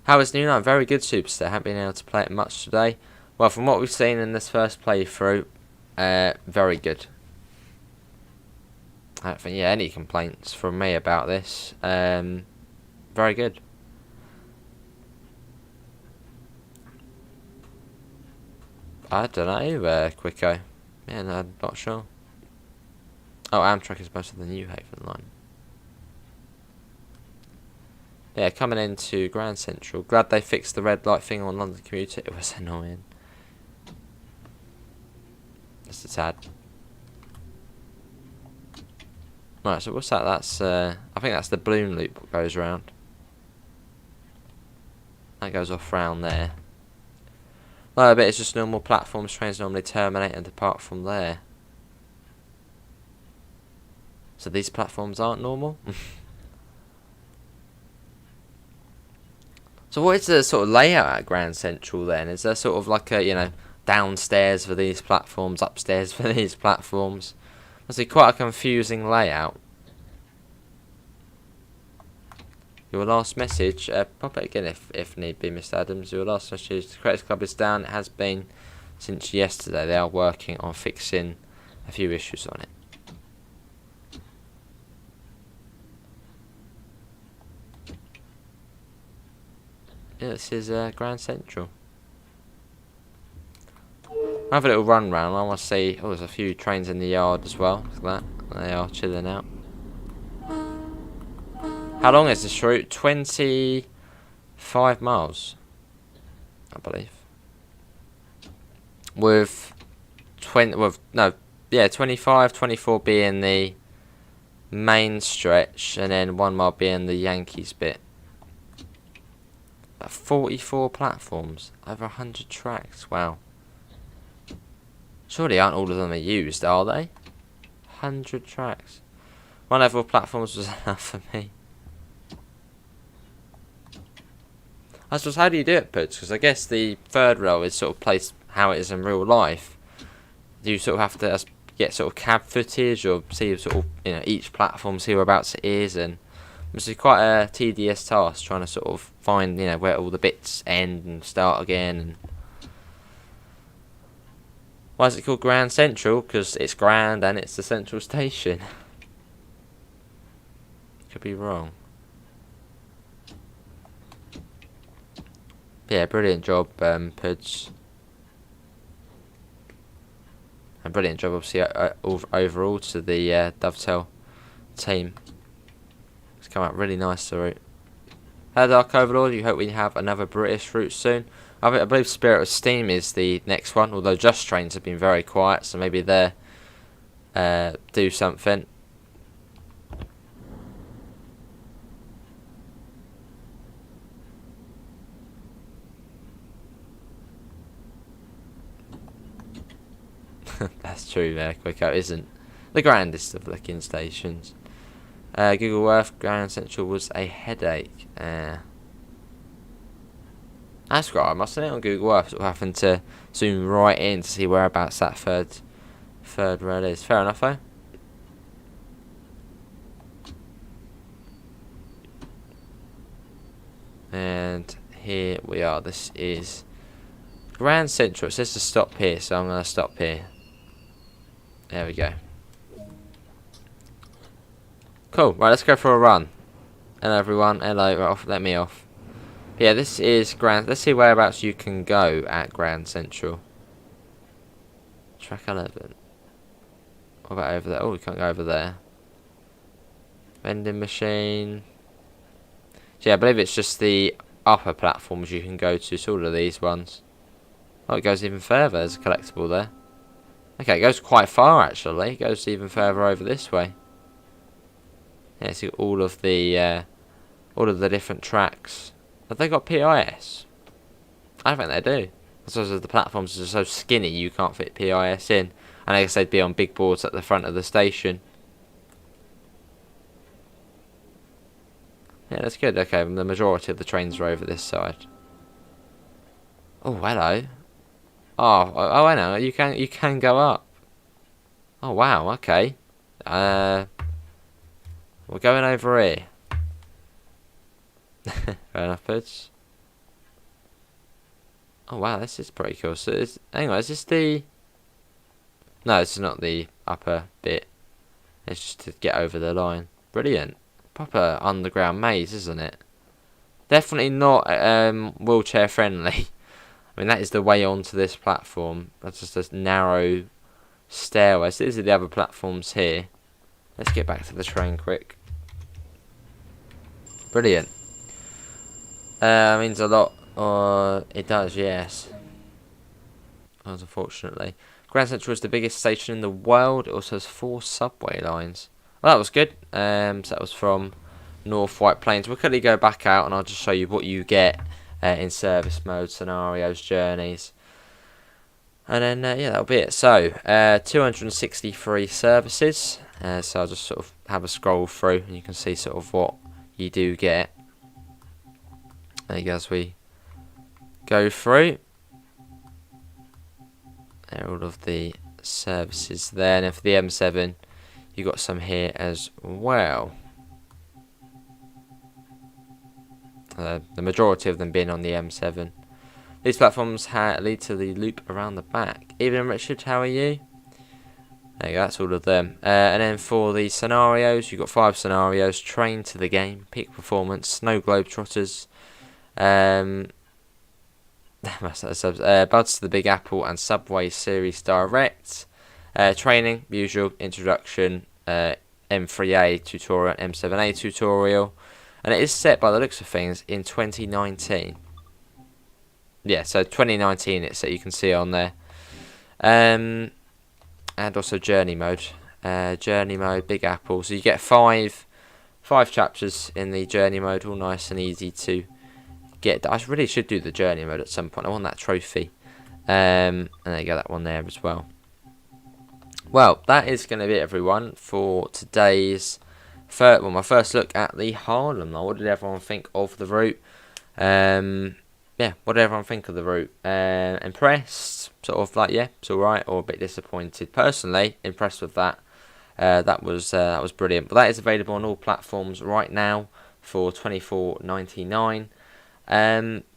How is New Night? Very good, Superstar. Haven't been able to play it much today. Well, from what we've seen in this first playthrough, very good. I don't think, any complaints from me about this. Very good. I don't know, Quicko. Yeah, no, I'm not sure. Oh, Amtrak is most of the New Haven line. Yeah, coming into Grand Central. Glad they fixed the red light thing on London Commuter. It was annoying. Just a tad. Right, so what's that? That's I think that's the balloon loop that goes around. That goes off round there. Lower bit is just normal platforms. Trains normally terminate and depart from there. So these platforms aren't normal? So what is the sort of layout at Grand Central then? Is there sort of like a, downstairs for these platforms, upstairs for these platforms? Must be quite a confusing layout. Your last message, pop it again if need be, Mr. Adams. Your last message, the Creators Club is down. It has been since yesterday. They are working on fixing a few issues on it. Yeah, this is Grand Central. I'll have a little run round. I want to see. Oh, there's a few trains in the yard as well. Look at that. They are chilling out. How long is this route? 25 miles, I believe. With 25, 24 being the main stretch, and then 1 mile being the Yankees bit. About 44 platforms, over 100 tracks. Wow. Surely aren't all of them are used, are they? 100 tracks. 1 level of platforms was enough for me. I suppose, how do you do it, Puds? Because I guess the third rail is sort of placed how it is in real life. Do you sort of have to get sort of cab footage, or see sort of, you know, each platform, see whereabouts it is, and it's quite a tedious task trying to sort of find, you know, where all the bits end and start again. And why is it called Grand Central? Because it's grand and it's the central station. Could be wrong. Yeah, brilliant job, Puds. And brilliant job, obviously, overall to the Dovetail team. It's come out really nice, the route. Dark Overlord, you hope we have another British route soon. I believe Spirit of Steam is the next one, although Just Trains have been very quiet, so maybe they'll do something. That's true there, Quicko isn't the grandest of looking stations. Google Earth, Grand Central was a headache. That's right, I must have it on Google Earth, sort of having to zoom right in to see whereabouts that third rail is. Fair enough, though. And here we are. This is Grand Central. It says to stop here, so I'm going to stop here. There we go. Cool. Right, let's go for a run. Hello, everyone. Hello. Right, let me off. Yeah, this is Grand. Let's see whereabouts you can go at Grand Central. Track 11. What about over there? Oh, we can't go over there. Vending machine. So yeah, I believe it's just the upper platforms you can go to. So all of these ones. Oh, it goes even further. There's a collectible there. Okay, it goes quite far actually. It goes even further over this way. Yeah, see all of the different tracks. Have they got PIS? I don't think they do. I suppose the platforms are so skinny you can't fit PIS in. And I guess they'd be on big boards at the front of the station. Yeah, that's good. Okay, the majority of the trains are over this side. Oh, hello. Oh, I know. You can go up. Oh, wow. Okay. We're going over here. Fair enough, Puds. Oh wow, this is pretty cool. So, anyway, is this the? No, it's not the upper bit. It's just to get over the line. Brilliant. Proper underground maze, isn't it? Definitely not wheelchair friendly. I mean, that is the way onto this platform. That's just a narrow stairway. So these are the other platforms here. Let's get back to the train quick. Brilliant. Means a lot. It does, yes. Unfortunately. Grand Central is the biggest station in the world. It also has 4 subway lines. Well, that was good. So that was from North White Plains. We'll quickly go back out and I'll just show you what you get in service mode, scenarios, journeys. And then, yeah, that'll be it. So, 263 services. So I'll just sort of have a scroll through and you can see sort of what you do get. There you go, as we go through. There are all of the services there. And then for the M7, you got some here as well. the majority of them being on the M7. These platforms lead to the loop around the back. Evening, Richard, how are you? There you go, that's all of them. And then for the scenarios, you've got 5 scenarios. Train to the game, peak performance, snow globetrotters, Buds to the Big Apple, and Subway Series Direct. Training, usual, introduction, M3A tutorial, M7A tutorial. And it is set, by the looks of things, in 2019. Yeah, so 2019 it's set, you can see on there. And also journey mode. Journey mode, Big Apple. So you get five chapters in the journey mode, all nice and easy to get. I really should do the journey mode at some point. I want that trophy. And there you go, that one there as well. Well, that is going to be it, everyone, for today's my first look at the Harlem. Now, what did everyone think of the route? Yeah, what did everyone think of the route? Impressed? Sort of like, yeah, it's alright, or a bit disappointed. Personally, impressed with that. That was brilliant. But that is available on all platforms right now for $24.99.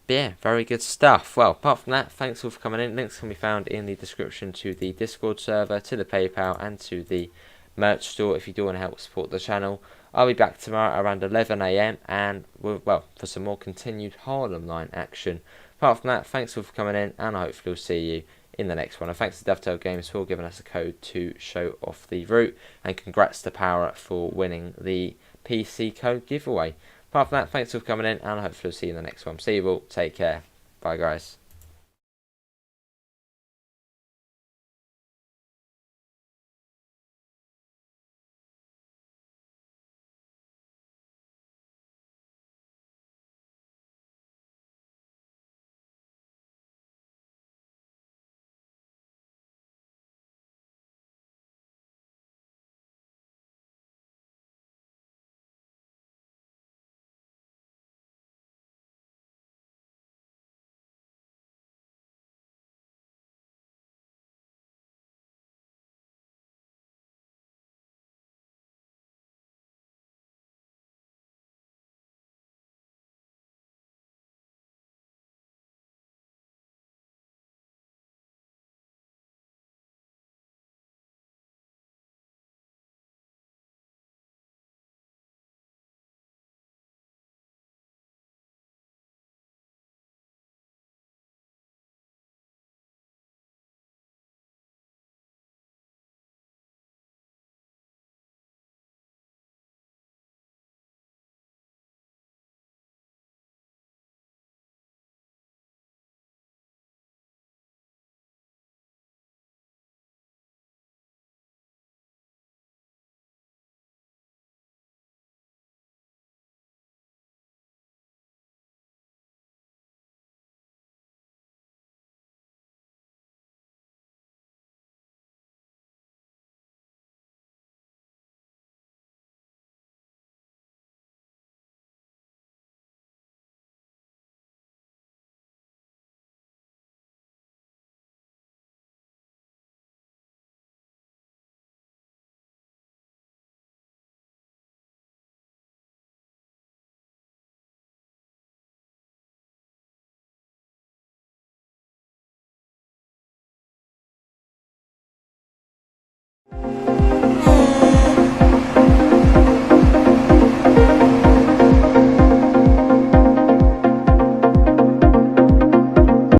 Yeah, very good stuff. Well, apart from that, thanks all for coming in. Links can be found in the description to the Discord server, to the PayPal, and to the merch store if you do want to help support the channel. I'll be back tomorrow around 11 AM and for some more continued Harlem line action. Apart from that, thanks all for coming in, and I hopefully will see you in the next one. And thanks to Dovetail Games for giving us a code to show off the route, and congrats to Power for winning the PC code giveaway. Apart from that, thanks for coming in, and I hopefully will see you in the next one. See you all. Take care. Bye, guys.